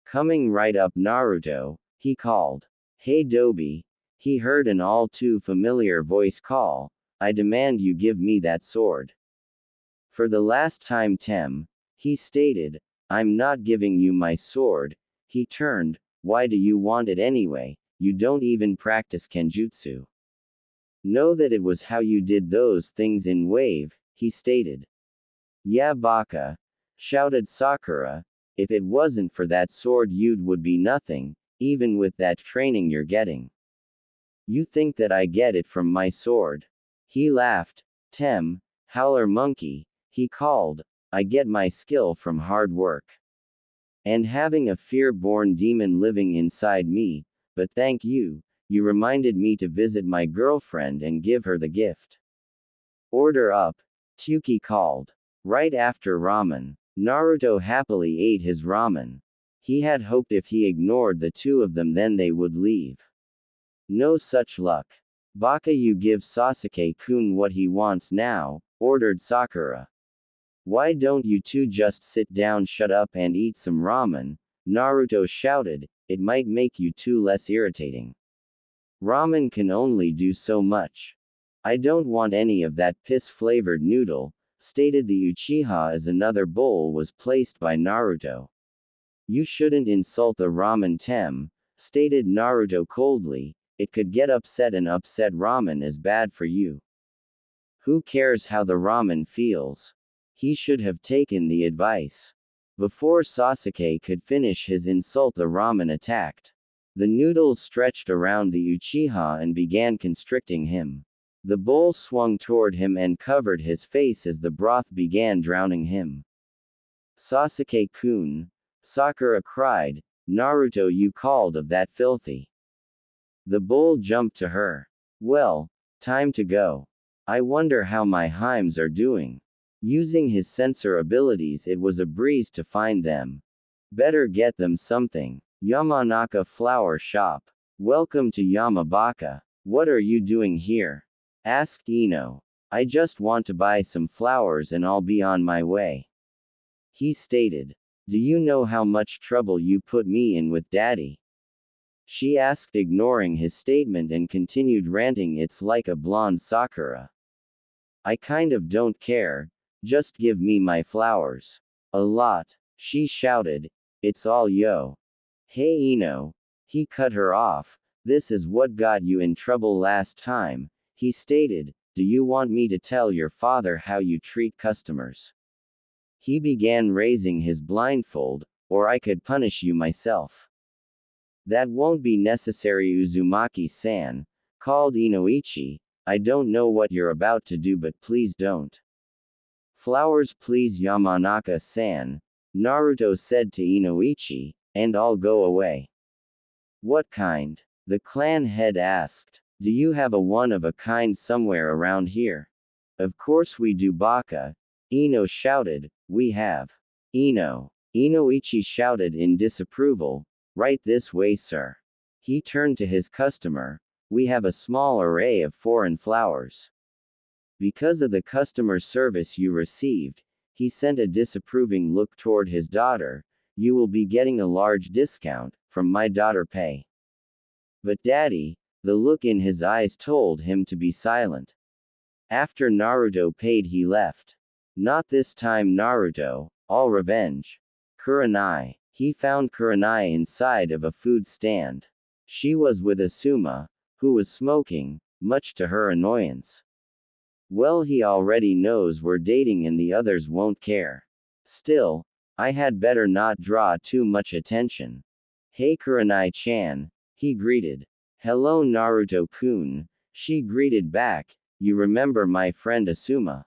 Coming right up, Naruto, he called. Hey Dobi. He heard an all too familiar voice call. I demand you give me that sword. For the last time, Tem, he stated. I'm not giving you my sword. He turned. Why do you want it anyway? You don't even practice kenjutsu. Know that it was how you did those things in Wave, he stated. Yeah, baka, shouted Sakura. If it wasn't for that sword, you would be nothing, even with that training you're getting. You think that I get it from my sword? He laughed. Tem, howler monkey, he called. I get my skill from hard work. And having a fear-born demon living inside me, but thank you, you reminded me to visit my girlfriend and give her the gift. Order up, Tuki called. Right after ramen, Naruto happily ate his ramen. He had hoped if he ignored the two of them then they would leave. No such luck. Baka, you give Sasuke-kun what he wants now, ordered Sakura. Why don't you two just sit down, shut up and eat some ramen? Naruto shouted, it might make you two less irritating. Ramen can only do so much. I don't want any of that piss-flavored noodle, stated the Uchiha as another bowl was placed by Naruto. You shouldn't insult the ramen, Tem, stated Naruto coldly. It could get upset and upset ramen is bad for you. Who cares how the ramen feels? He should have taken the advice. Before Sasuke could finish his insult, the ramen attacked. The noodles stretched around the Uchiha and began constricting him. The bowl swung toward him and covered his face as the broth began drowning him. Sasuke-kun, Sakura cried, Naruto, you called of that filthy. The bull jumped to her. Well, time to go. I wonder how my Heims are doing. Using his sensor abilities, it was a breeze to find them. Better get them something. Yamanaka Flower Shop. Welcome to Yamabaka. What are you doing here? Asked Ino. I just want to buy some flowers and I'll be on my way. He stated. Do you know how much trouble you put me in with Daddy? She asked, ignoring his statement, and continued ranting, it's like a blonde Sakura. I kind of don't care, just give me my flowers. A lot, she shouted. It's all yo. Hey Ino. He cut her off. This is what got you in trouble last time, he stated. Do you want me to tell your father how you treat customers? He began raising his blindfold, or I could punish you myself. That won't be necessary, Uzumaki-san, called Inoichi. I don't know what you're about to do, but please don't. Flowers please, Yamanaka-san, Naruto said to Inoichi, and I'll go away. What kind? The clan head asked. Do you have a one-of-a-kind somewhere around here? Of course we do, Baka. Ino shouted. We have. Ino. Inoichi shouted in disapproval. Right this way, sir. He turned to his customer. We have a small array of foreign flowers. Because of the customer service you received, he sent a disapproving look toward his daughter. You will be getting a large discount from my daughter pay. But Daddy, the look in his eyes told him to be silent. After Naruto paid, he left. Not this time, Naruto, all revenge. Kurenai. He found Kurenai inside of a food stand. She was with Asuma, who was smoking, much to her annoyance. Well, he already knows we're dating and the others won't care. Still, I had better not draw too much attention. Hey Kurenai-chan, he greeted. Hello Naruto-kun, she greeted back. You remember my friend Asuma?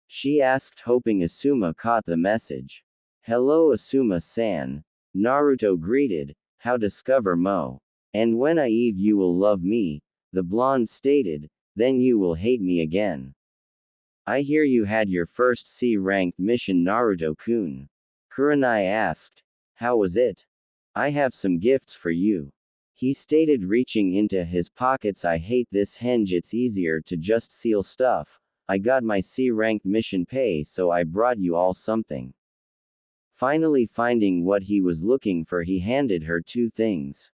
She asked, hoping Asuma caught the message. Hello Asuma-san, Naruto greeted. How discover mo. And when I Eve you will love me, the blonde stated, then you will hate me again. I hear you had your first C-ranked mission, Naruto-kun. Kurenai asked. How was it? I have some gifts for you. He stated, reaching into his pockets. I hate this henge, it's easier to just steal stuff. I got my C-ranked mission pay, so I brought you all something. Finally finding what he was looking for, he handed her two things.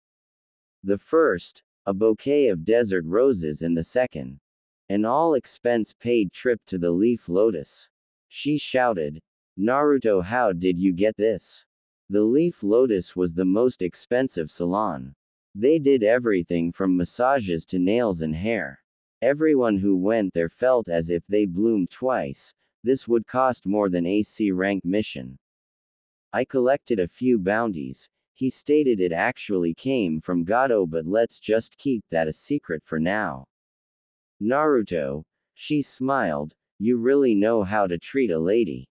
The first, a bouquet of desert roses, and the second, an all-expense-paid trip to the Leaf Lotus. She shouted. Naruto, how did you get this? The Leaf Lotus was the most expensive salon. They did everything from massages to nails and hair. Everyone who went there felt as if they bloomed twice. This would cost more than a C-rank mission. I collected a few bounties, he stated. It actually came from Gato, but let's just keep that a secret for now. Naruto, she smiled, you really know how to treat a lady.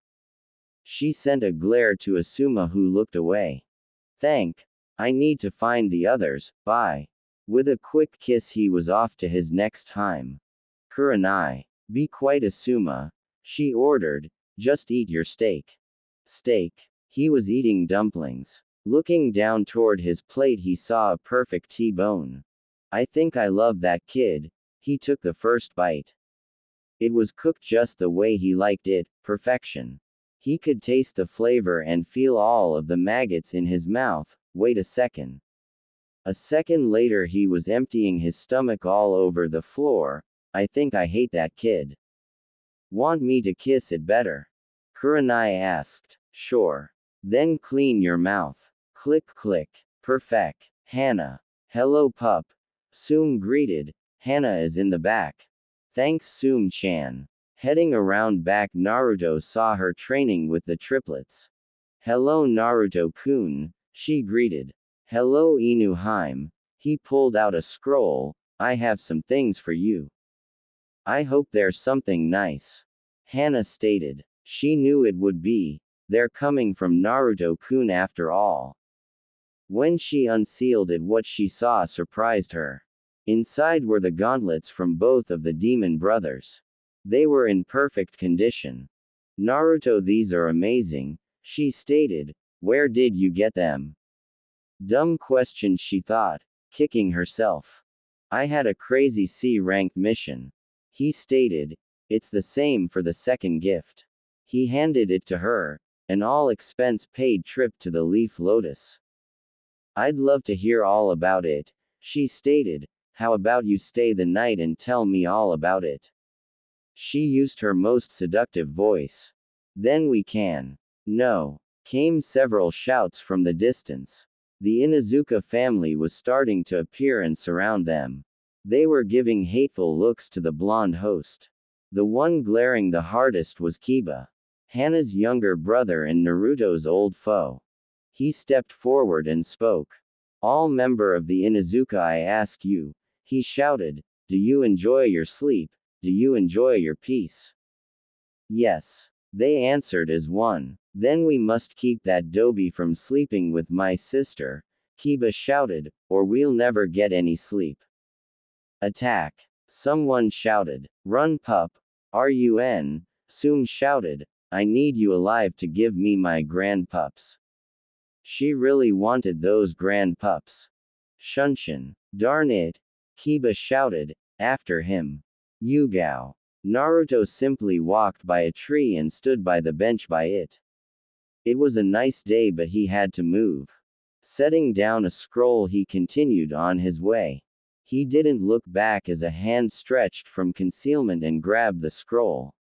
She sent a glare to Asuma, who looked away. I need to find the others, bye. With a quick kiss he was off to his next Heim. Kurenai. Be quiet Asuma, she ordered, just eat your steak. Steak. He was eating dumplings. Looking down toward his plate he saw a perfect T-bone. I think I love that kid. He took the first bite. It was cooked just the way he liked it, perfection. He could taste the flavor and feel all of the maggots in his mouth. Wait a second. A second later he was emptying his stomach all over the floor. I think I hate that kid. Want me to kiss it better? Kurenai asked. Sure. Then clean your mouth. Click click. Perfect. Hana. Hello pup. Soom greeted. Hana is in the back. Thanks Soom-chan. Heading around back, Naruto saw her training with the triplets. Hello Naruto-kun, she greeted. Hello Inuheim. He pulled out a scroll. I have some things for you. I hope there's something nice. Hana stated. She knew it would be. They're coming from Naruto-kun after all. When she unsealed it, what she saw surprised her. Inside were the gauntlets from both of the demon brothers. They were in perfect condition. Naruto, these are amazing, she stated. Where did you get them? Dumb question, she thought, kicking herself. I had a crazy C-rank mission. He stated. It's the same for the second gift. He handed it to her, an all-expense-paid trip to the Leaf Lotus. I'd love to hear all about it, she stated. How about you stay the night and tell me all about it? She used her most seductive voice. Then we can. No. Came several shouts from the distance. The Inuzuka family was starting to appear and surround them. They were giving hateful looks to the blonde host. The one glaring the hardest was Kiba, Hana's younger brother and Naruto's old foe. He stepped forward and spoke. All member of the Inuzuka, I ask you, he shouted, do you enjoy your sleep? Do you enjoy your peace? Yes. They answered as one. Then we must keep that Dobi from sleeping with my sister, Kiba shouted, or we'll never get any sleep. Attack. Someone shouted. Run pup. Run. Soom shouted. I need you alive to give me my grand pups. She really wanted those grand pups. Shunshin. Darn it. Kiba shouted, after him. Yugao. Naruto simply walked by a tree and stood by the bench by it. It was a nice day, but he had to move. Setting down a scroll, he continued on his way. He didn't look back as a hand stretched from concealment and grabbed the scroll.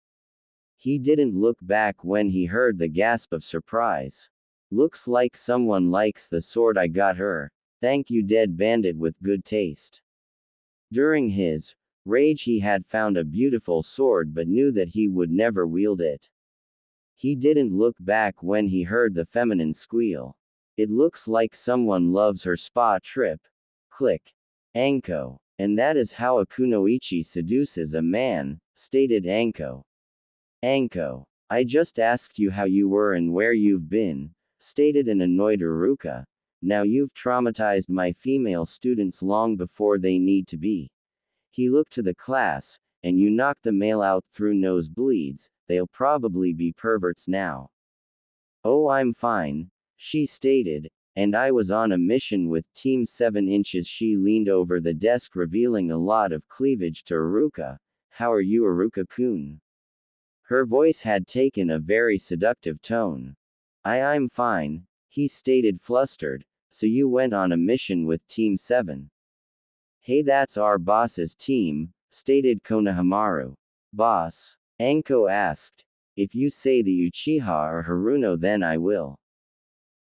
He didn't look back when he heard the gasp of surprise. Looks like someone likes the sword I got her. Thank you, dead bandit with good taste. During his rage, he had found a beautiful sword but knew that he would never wield it. He didn't look back when he heard the feminine squeal. It looks like someone loves her spa trip. Click. Anko. And that is how a kunoichi seduces a man, stated Anko. Anko. I just asked you how you were and where you've been, stated an annoyed Iruka. Now you've traumatized my female students long before they need to be. He looked to the class, and you knocked the male out through nosebleeds, they'll probably be perverts now. Oh, I'm fine, she stated, and I was on a mission with Team 7 inches. She leaned over the desk, revealing a lot of cleavage to Iruka. How are you, Iruka-kun? Her voice had taken a very seductive tone. I'm fine, he stated, flustered. So you went on a mission with Team 7? Hey, that's our boss's team, stated Konohamaru. Boss? Anko asked. If you say the Uchiha are Haruno, then I will.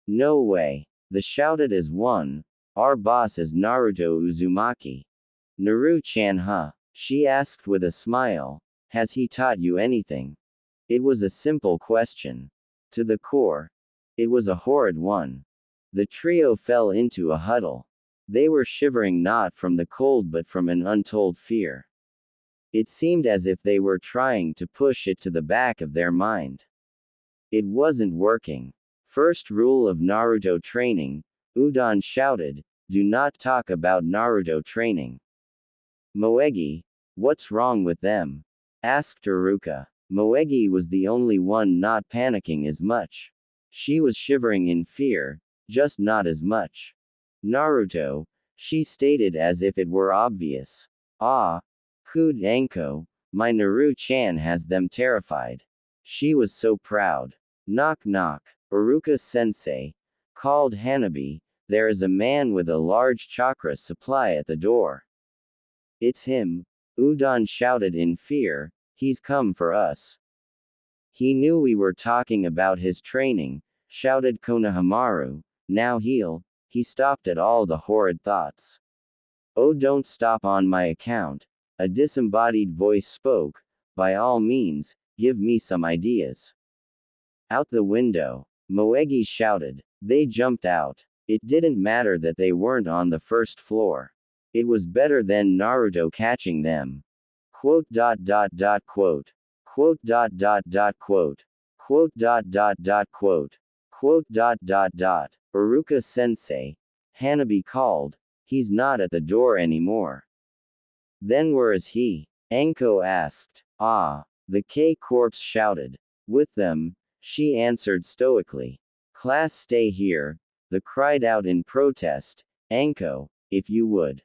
No way. They shouted as one. Our boss is Naruto Uzumaki. Naru-chan, huh? She asked with a smile. Has he taught you anything? It was a simple question. To the core. It was a horrid one. The trio fell into a huddle. They were shivering not from the cold but from an untold fear. It seemed as if they were trying to push it to the back of their mind. It wasn't working. First rule of Naruto training, Udon shouted, do not talk about Naruto training. Moegi, what's wrong with them? Asked Iruka. Moegi was the only one not panicking as much. She was shivering in fear, just not as much. Naruto, she stated as if it were obvious. Ah, cooed Anko, my Naru-chan has them terrified. She was so proud. Knock knock, Iruka-sensei, called Hanabi, there is a man with a large chakra supply at the door. It's him, Udon shouted in fear, he's come for us. He knew we were talking about his training, shouted Konohamaru, now he stopped at all the horrid thoughts. Oh, don't stop on my account, a disembodied voice spoke, by all means, give me some ideas. Out the window, Moegi shouted. They jumped out. It didn't matter that they weren't on the first floor. It was better than Naruto catching them. Quote. Quote. Quote. Quote. Quote. Iruka sensei. Hanabi called. He's not at the door anymore. Then where is he? Anko asked. Ah. The K-Corpse shouted. With them, she answered stoically. Class stay here. The cried out in protest. Anko, if you would.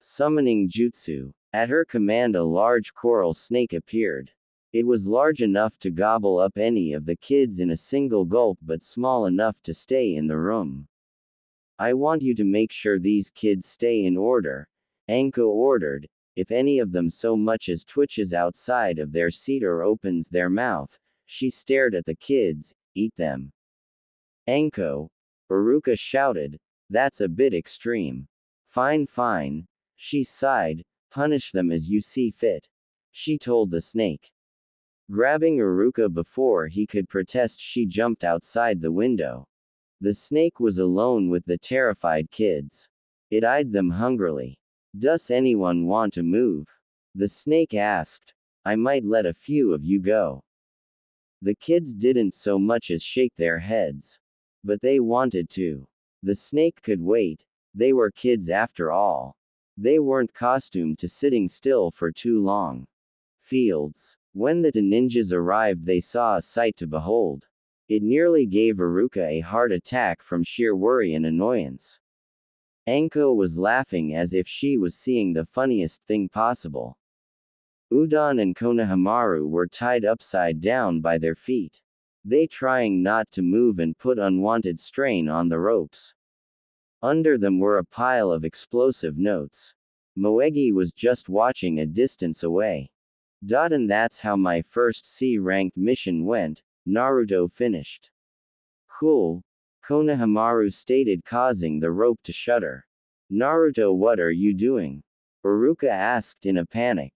Summoning jutsu. At her command a large coral snake appeared. It was large enough to gobble up any of the kids in a single gulp but small enough to stay in the room. I want you to make sure these kids stay in order, Anko ordered. If any of them so much as twitches outside of their seat or opens their mouth, she stared at the kids, eat them. Anko, Iruka shouted, that's a bit extreme. Fine, fine, she sighed, punish them as you see fit. She told the snake. Grabbing Iruka before he could protest, she jumped outside the window. The snake was alone with the terrified kids. It eyed them hungrily. Does anyone want to move? The snake asked. I might let a few of you go. The kids didn't so much as shake their heads. But they wanted to. The snake could wait. They were kids after all. They weren't costumed to sitting still for too long. Fields. When the ninjas arrived, they saw a sight to behold. It nearly gave Iruka a heart attack from sheer worry and annoyance. Anko was laughing as if she was seeing the funniest thing possible. Udon and Konohamaru were tied upside down by their feet. They trying not to move and put unwanted strain on the ropes. Under them were a pile of explosive notes. Moegi was just watching a distance away. And that's how my first C-ranked mission went, Naruto finished. Cool, Konohamaru stated, causing the rope to shudder. Naruto, what are you doing? Iruka asked in a panic.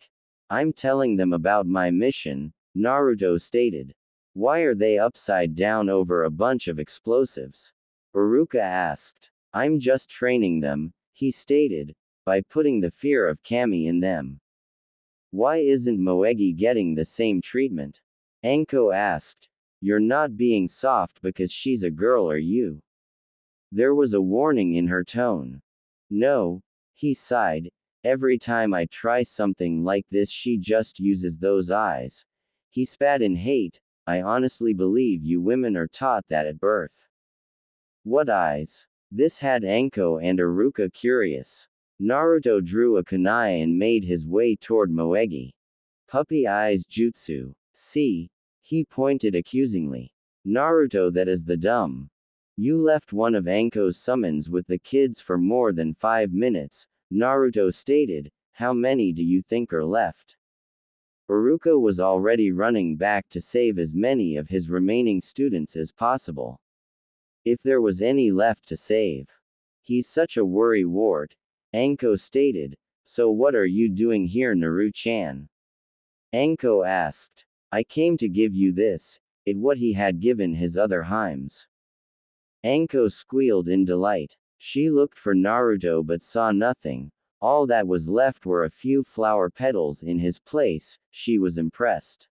I'm telling them about my mission, Naruto stated. Why are they upside down over a bunch of explosives? Iruka asked. I'm just training them, he stated, by putting the fear of Kami in them. Why isn't Moegi getting the same treatment? Anko asked. You're not being soft because she's a girl, are you? There was a warning in her tone. No, he sighed. Every time I try something like this, she just uses those eyes. He spat in hate. I honestly believe you women are taught that at birth. What eyes? This had Anko and Iruka curious. Naruto drew a kunai and made his way toward Moegi. Puppy eyes jutsu. See? He pointed accusingly. Naruto, that is the dumb. You left one of Anko's summons with the kids for more than 5 minutes, Naruto stated. How many do you think are left? Iruka was already running back to save as many of his remaining students as possible. If there was any left to save. He's such a worry wart, Anko stated. So what are you doing here, Naru-chan? Anko asked. I came to give you this, what he had given his other Heims. Anko squealed in delight. She looked for Naruto but saw nothing. All that was left were a few flower petals in his place. She was impressed.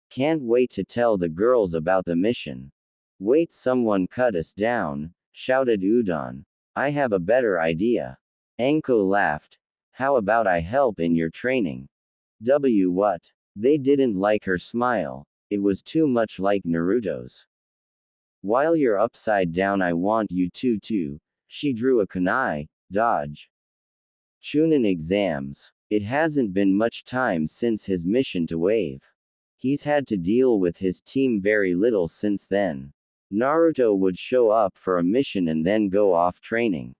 Can't wait to tell the girls about the mission. Wait, someone cut us down, shouted Udon. I have a better idea. Anko laughed. How about I help in your training? What? They didn't like her smile. It was too much like Naruto's. While you're upside down, I want you to. She drew a kunai, dodge. Chunin exams. It hasn't been much time since his mission to Wave. He's had to deal with his team very little since then. Naruto would show up for a mission and then go off training.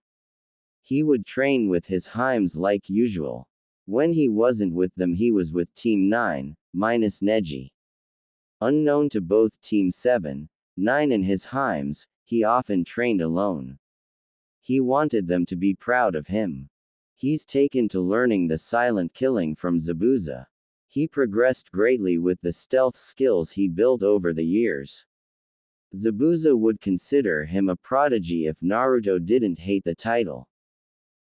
He would train with his Heims like usual. When he wasn't with them, he was with Team 9, minus Neji. Unknown to both Team 7, 9 and his Heims, he often trained alone. He wanted them to be proud of him. He's taken to learning the silent killing from Zabuza. He progressed greatly with the stealth skills he built over the years. Zabuza would consider him a prodigy if Naruto didn't hate the title.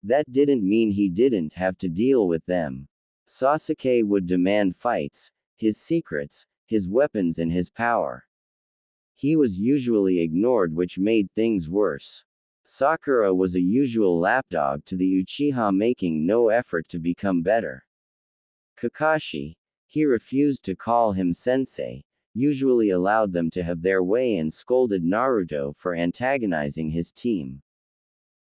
That didn't mean he didn't have to deal with them. Sasuke would demand fights, his secrets, his weapons and his power. He was usually ignored, which made things worse. Sakura was a usual lapdog to the Uchiha, making no effort to become better. Kakashi, he refused to call him sensei, usually allowed them to have their way and scolded Naruto for antagonizing his team.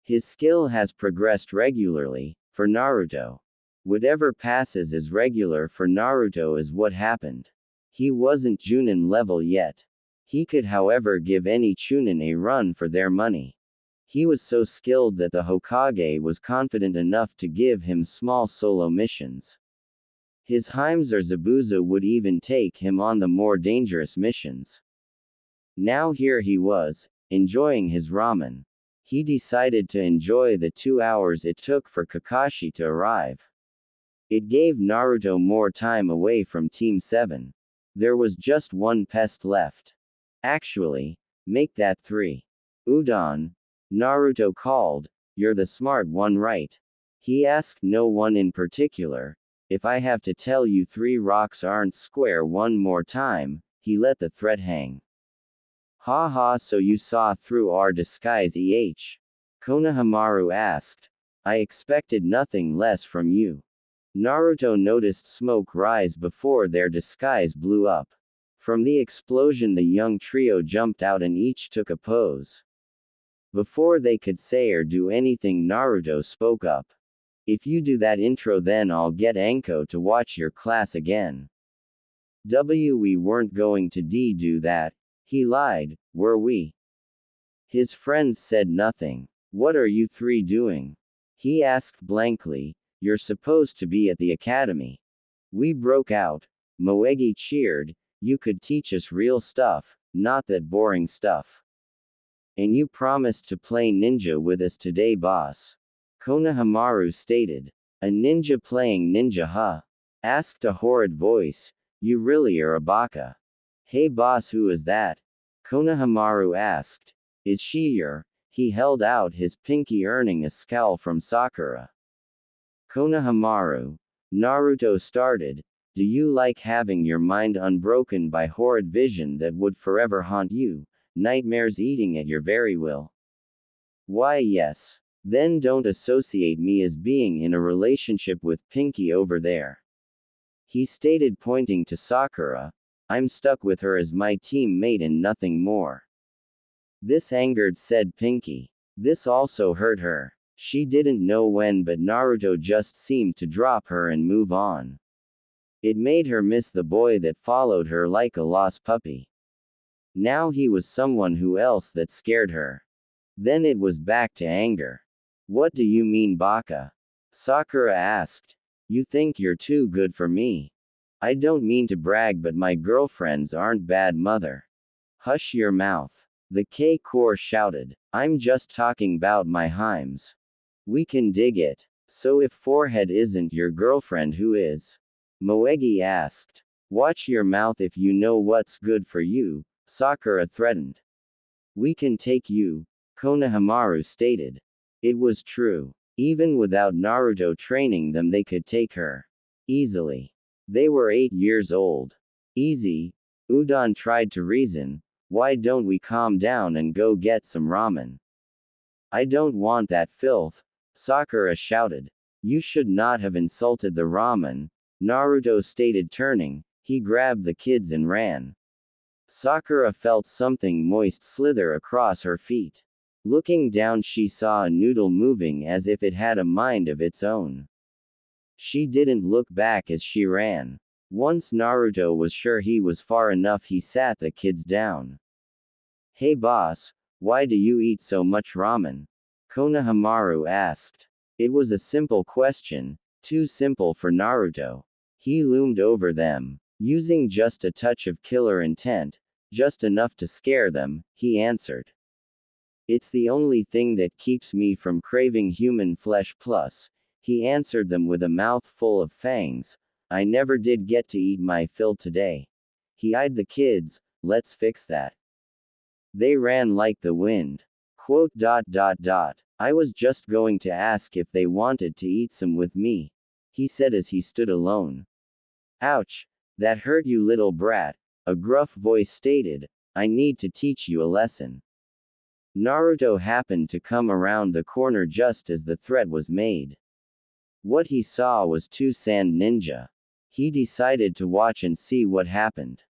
His skill has progressed regularly, for Naruto. Whatever passes as regular for Naruto is what happened. He wasn't Chunin level yet. He could, however, give any Chunin a run for their money. He was so skilled that the Hokage was confident enough to give him small solo missions. His Heims or Zabuza would even take him on the more dangerous missions. Now here he was, enjoying his ramen. He decided to enjoy the 2 hours it took for Kakashi to arrive. It gave Naruto more time away from Team 7. There was just one pest left. Actually, make that 3. Udon, Naruto called, "You're the smart one, right?" He asked no one in particular. "If I have to tell you 3 rocks aren't square one more time," he let the threat hang. "Ha ha, so you saw through our disguise, Konohamaru asked. "I expected nothing less from you." Naruto noticed smoke rise before their disguise blew up. From the explosion the young trio jumped out and each took a pose. Before they could say or do anything, Naruto spoke up. "If you do that intro, then I'll get Anko to watch your class again." We weren't going to do that. He lied, were we? His friends said nothing. "What are you 3 doing?" he asked blankly. "You're supposed to be at the academy." "We broke out." Moegi cheered. "You could teach us real stuff, not that boring stuff." "And you promised to play ninja with us today, boss," Konohamaru stated. "A ninja playing ninja, huh?" asked a horrid voice. "You really are a baka." "Hey boss, who is that?" Konohamaru asked. "Is she your?" He held out his pinky, earning a scowl from Sakura. "Konohamaru," Naruto started, "do you like having your mind unbroken by horrid vision that would forever haunt you, nightmares eating at your very will?" "Why, yes. Then don't associate me as being in a relationship with Pinky over there," he stated, pointing to Sakura. "I'm stuck with her as my teammate and nothing more." This angered said Pinky. This also hurt her. She didn't know when, but Naruto just seemed to drop her and move on. It made her miss the boy that followed her like a lost puppy. Now he was someone who else that scared her. Then it was back to anger. "What do you mean, baka?" Sakura asked. "You think you're too good for me. I don't mean to brag, but my girlfriends aren't bad, mother." "Hush your mouth," the K-Core shouted. "I'm just talking 'bout my Heims. We can dig it." "So if Forehead isn't your girlfriend, who is?" Moegi asked. "Watch your mouth if you know what's good for you," Sakura threatened. "We can take you," Konohamaru stated. It was true. Even without Naruto training them, they could take her. Easily. They were 8 years old. "Easy," Udon tried to reason. "Why don't we calm down and go get some ramen?" "I don't want that filth," Sakura shouted. "You should not have insulted the ramen," Naruto stated, turning. He grabbed the kids and ran. Sakura felt something moist slither across her feet. Looking down, she saw a noodle moving as if it had a mind of its own. She didn't look back as she ran. Once Naruto was sure he was far enough, he sat the kids down. "Hey boss, why do you eat so much ramen?" Konohamaru asked. It was a simple question, too simple for Naruto. He loomed over them. Using just a touch of killer intent, just enough to scare them, he answered. "It's the only thing that keeps me from craving human flesh, plus," he answered them with a mouth full of fangs, "I never did get to eat my fill today." He eyed the kids. "Let's fix that." They ran like the wind. Quote. I was just going to ask if they wanted to eat some with me, he said as he stood alone. Ouch! That hurt you, little brat, a gruff voice stated. I need to teach you a lesson. Naruto happened to come around the corner just as the threat was made. What he saw was two sand ninja. He decided to watch and see what happened.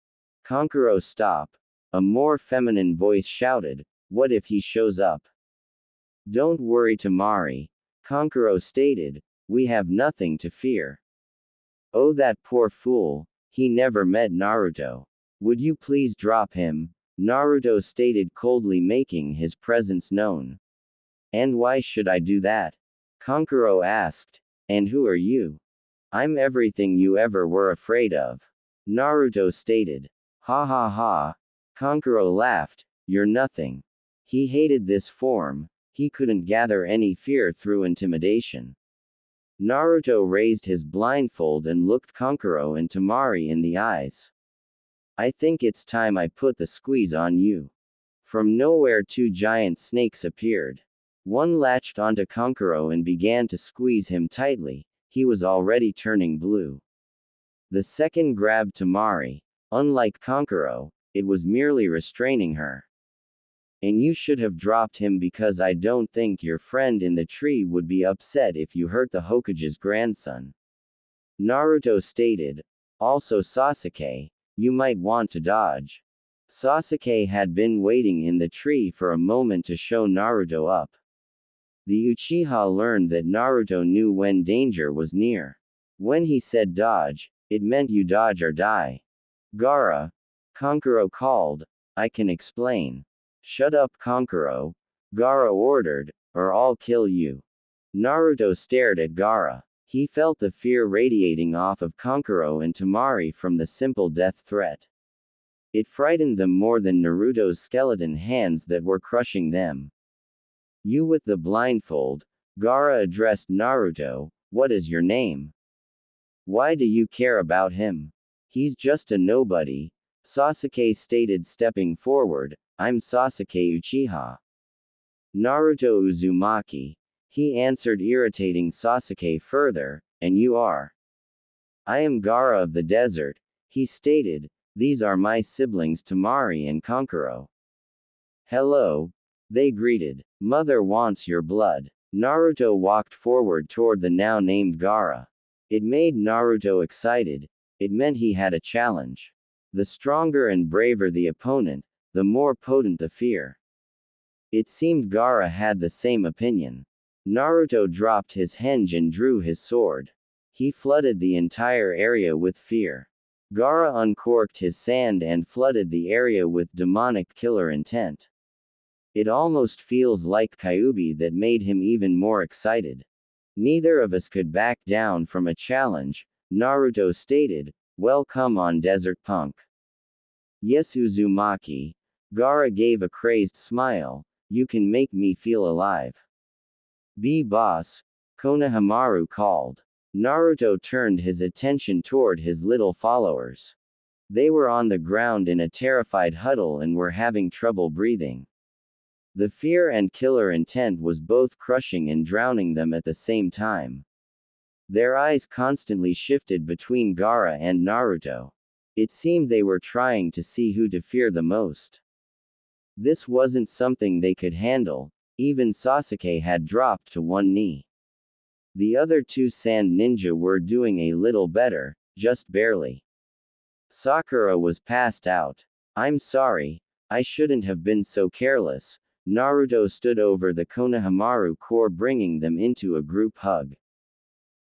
Kankuro, stop! A more feminine voice shouted. What if he shows up? Don't worry, Tamari, Kankuro stated. We have nothing to fear. Oh, that poor fool. He never met Naruto. Would you please drop him? Naruto stated coldly, making his presence known. And why should I do that? Kankuro asked. And who are you? I'm everything you ever were afraid of. Naruto stated. Ha ha ha. Kankuro laughed. You're nothing. He hated this form. He couldn't gather any fear through intimidation. Naruto raised his blindfold and looked Kankuro and Tamari in the eyes. I think it's time I put the squeeze on you. From nowhere, two giant snakes appeared. One latched onto Kankuro and began to squeeze him tightly. He was already turning blue. The second grabbed Tamari. Unlike Kankuro, it was merely restraining her. And you should have dropped him, because I don't think your friend in the tree would be upset if you hurt the Hokage's grandson. Naruto stated. Also, Sasuke, you might want to dodge. Sasuke had been waiting in the tree for a moment to show Naruto up. The Uchiha learned that Naruto knew when danger was near. When he said dodge, it meant you dodge or die. Gaara, Kankuro called. I can explain. Shut up, Kankuro, Gaara ordered, or I'll kill you. Naruto stared at Gaara. He felt the fear radiating off of Kankuro and Tamari from the simple death threat. It frightened them more than Naruto's skeleton hands that were crushing them. You with the blindfold, Gaara addressed Naruto. What is your name? Why do you care about him? He's just a nobody, Sasuke stated, stepping forward. I'm Sasuke Uchiha. Naruto Uzumaki. He answered, irritating Sasuke further. And you are? I am Gaara of the desert, he stated. These are my siblings Tamari and Kankuro. Hello, they greeted. Mother wants your blood. Naruto walked forward toward the now named Gaara. It made Naruto excited. It meant he had a challenge. The stronger and braver the opponent, the more potent the fear. It seemed Gaara had the same opinion. Naruto dropped his henge and drew his sword. He flooded the entire area with fear. Gaara uncorked his sand and flooded the area with demonic killer intent. It almost feels like Kyuubi that made him even more excited. Neither of us could back down from a challenge, Naruto stated. Well, come on, desert punk. Yes, Uzumaki. Gaara gave a crazed smile. You can make me feel alive. Be boss, Konohamaru called. Naruto turned his attention toward his little followers. They were on the ground in a terrified huddle and were having trouble breathing. The fear and killer intent was both crushing and drowning them at the same time. Their eyes constantly shifted between Gaara and Naruto. It seemed they were trying to see who to fear the most. This wasn't something they could handle. Even Sasuke had dropped to one knee. The other two sand ninja were doing a little better, just barely. Sakura was passed out. I'm sorry, I shouldn't have been so careless. Naruto stood over the Konohamaru core, bringing them into a group hug.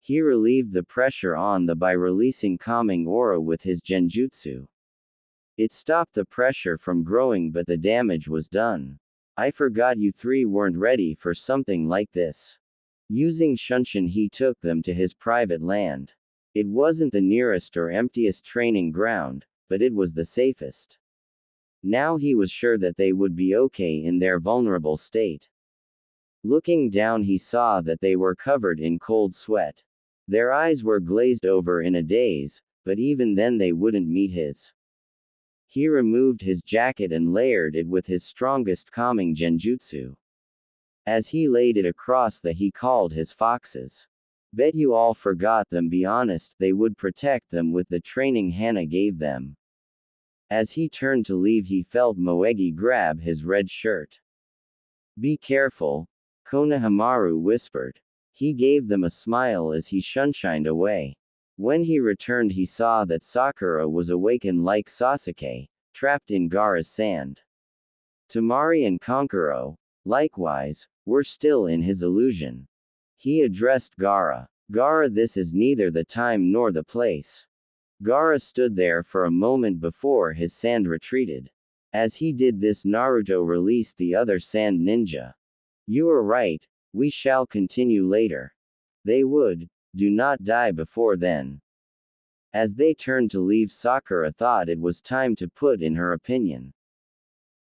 He relieved the pressure on them by releasing calming aura with his genjutsu. It stopped the pressure from growing, but the damage was done. I forgot you three weren't ready for something like this. Using Shunshin, he took them to his private land. It wasn't the nearest or emptiest training ground, but it was the safest. Now he was sure that they would be okay in their vulnerable state. Looking down, he saw that they were covered in cold sweat. Their eyes were glazed over in a daze, but even then they wouldn't meet his. He removed his jacket and layered it with his strongest calming genjutsu. As he laid it across he called his foxes. Bet you all forgot them. Be honest, they would protect them with the training Hana gave them. As he turned to leave, he felt Moegi grab his red shirt. Be careful, Konohamaru whispered. He gave them a smile as he shunshined away. When he returned, he saw that Sakura was awakened like Sasuke, trapped in Gaara's sand. Temari and Kankuro, likewise, were still in his illusion. He addressed Gaara. Gaara, this is neither the time nor the place. Gaara stood there for a moment before his sand retreated. As he did this, Naruto released the other sand ninja. You are right, we shall continue later. They would, do not die before then. As they turned to leave, Sakura thought it was time to put in her opinion.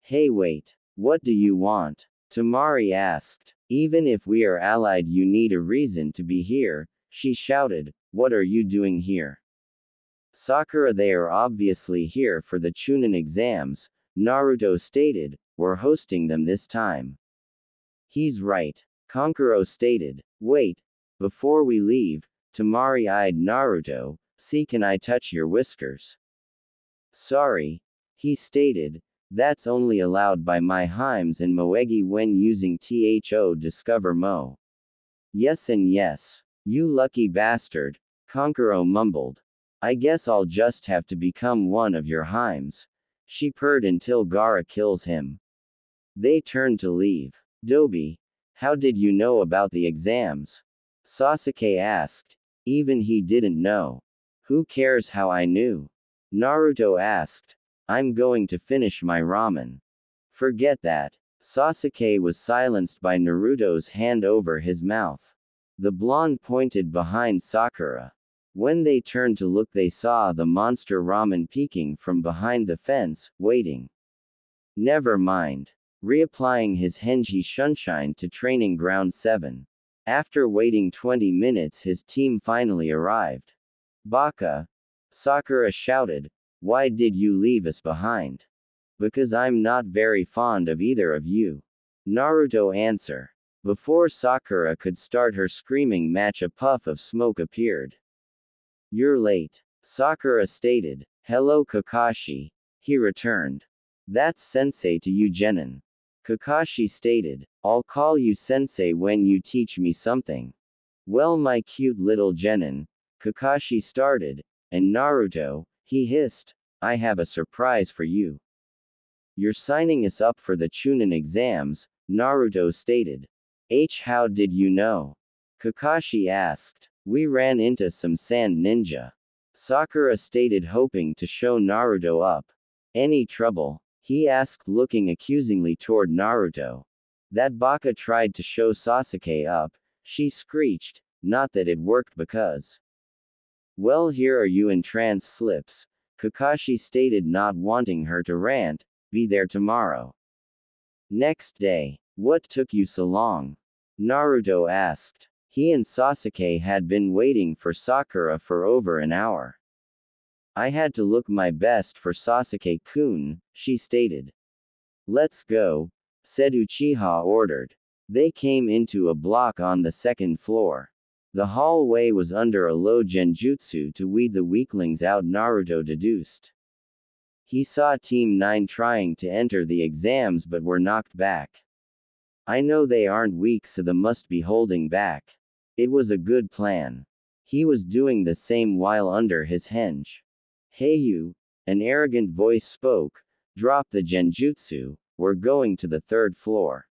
Hey wait, what do you want? Temari asked. Even if we are allied, you need a reason to be here, she shouted. What are you doing here? Sakura, they are obviously here for the Chunin exams, Naruto stated. We're hosting them this time. He's right, Kankuro stated. Wait, before we leave, Temari eyed Naruto. See, can I touch your whiskers? Sorry, he stated. That's only allowed by my Himes and Moegi when using THO Discover Mo. Yes and yes. You lucky bastard, Kankuro mumbled. I guess I'll just have to become one of your Himes. She purred until Gaara kills him. They turned to leave. Dobi, how did you know about the exams? Sasuke asked. Even he didn't know. Who cares how I knew? Naruto asked. I'm going to finish my ramen. Forget that. Sasuke was silenced by Naruto's hand over his mouth. The blonde pointed behind Sakura. When they turned to look, they saw the monster ramen peeking from behind the fence, waiting. Never mind. Reapplying his Henji Sunshine to Training Ground 7. After waiting 20 minutes, his team finally arrived. Baka! Sakura shouted. Why did you leave us behind? Because I'm not very fond of either of you. Naruto answer. Before Sakura could start her screaming match, a puff of smoke appeared. You're late, Sakura stated. Hello Kakashi. He returned. That's sensei to you, Genin. Kakashi stated. I'll call you sensei when you teach me something. Well, my cute little Genin, Kakashi started, and Naruto, he hissed, I have a surprise for you. You're signing us up for the Chunin exams, Naruto stated. How did you know? Kakashi asked. We ran into some sand ninja. Sakura stated, hoping to show Naruto up. Any trouble? He asked, looking accusingly toward Naruto. That Baka tried to show Sasuke up, she screeched, not that it worked because. Well, here are you in trance slips, Kakashi stated, not wanting her to rant. Be there tomorrow. Next day. What took you so long? Naruto asked. He and Sasuke had been waiting for Sakura for over an hour. I had to look my best for Sasuke-kun, she stated. Let's go, said Uchiha ordered. They came into a block on the second floor. The hallway was under a low genjutsu to weed the weaklings out, Naruto deduced. He saw Team 9 trying to enter the exams but were knocked back. I know they aren't weak, so they must be holding back. It was a good plan. He was doing the same while under his henge. Hey you, an arrogant voice spoke, drop the genjutsu, we're going to the third floor.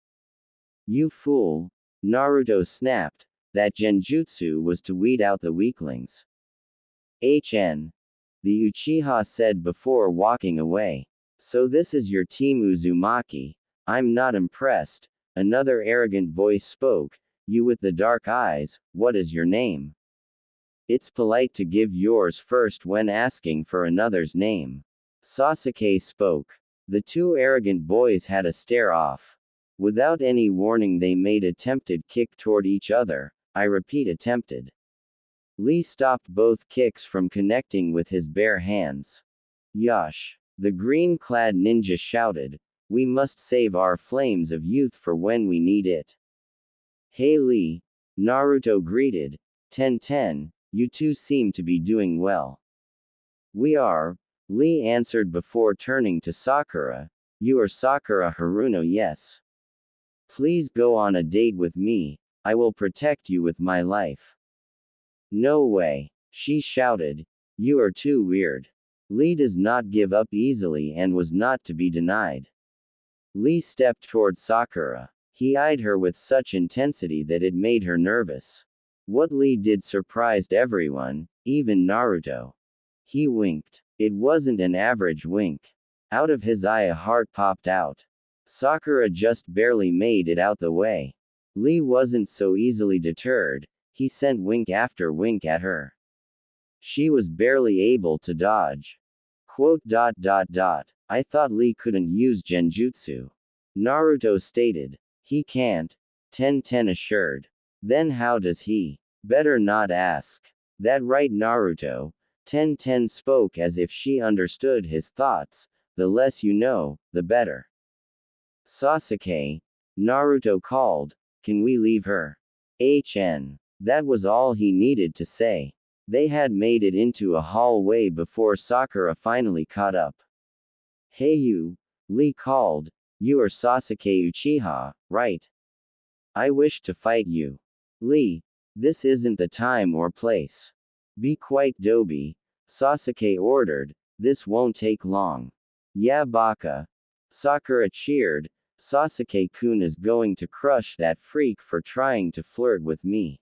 You fool, Naruto snapped, that genjutsu was to weed out the weaklings. The Uchiha said before walking away. So this is your team, Uzumaki. I'm not impressed, another arrogant voice spoke, you with the dark eyes, what is your name? It's polite to give yours first when asking for another's name. Sasuke spoke. The two arrogant boys had a stare off. Without any warning, they made attempted kick toward each other. I repeat, attempted. Lee stopped both kicks from connecting with his bare hands. Yosh. The green-clad ninja shouted, "We must save our flames of youth for when we need it." "Hey Lee," Naruto greeted. "Ten, you two seem to be doing well." "We are," Lee answered before turning to Sakura. "You are Sakura Haruno, yes? Please go on a date with me, I will protect you with my life." "No way," she shouted. "You are too weird." Lee does not give up easily and was not to be denied. Lee stepped toward Sakura. He eyed her with such intensity that it made her nervous. What Lee did surprised everyone, even Naruto. He winked. It wasn't an average wink. Out of his eye a heart popped out. Sakura just barely made it out the way. Lee wasn't so easily deterred, he sent wink after wink at her. She was barely able to dodge. "I thought Lee couldn't use genjutsu," Naruto stated. "He can't," Ten assured. "Then how does he?" "Better not ask." "That right, Naruto." Ten spoke as if she understood his thoughts. "The less you know, the better." "Sasuke," Naruto called, "can we leave her?" That was all he needed to say. They had made it into a hallway before Sakura finally caught up. "Hey you," Lee called. "You are Sasuke Uchiha, right? I wish to fight you." "Lee, this isn't the time or place. Be quiet, Dobi," Sasuke ordered. "This won't take long." "Yeah, Baka." Sakura cheered. "Sasuke-kun is going to crush that freak for trying to flirt with me."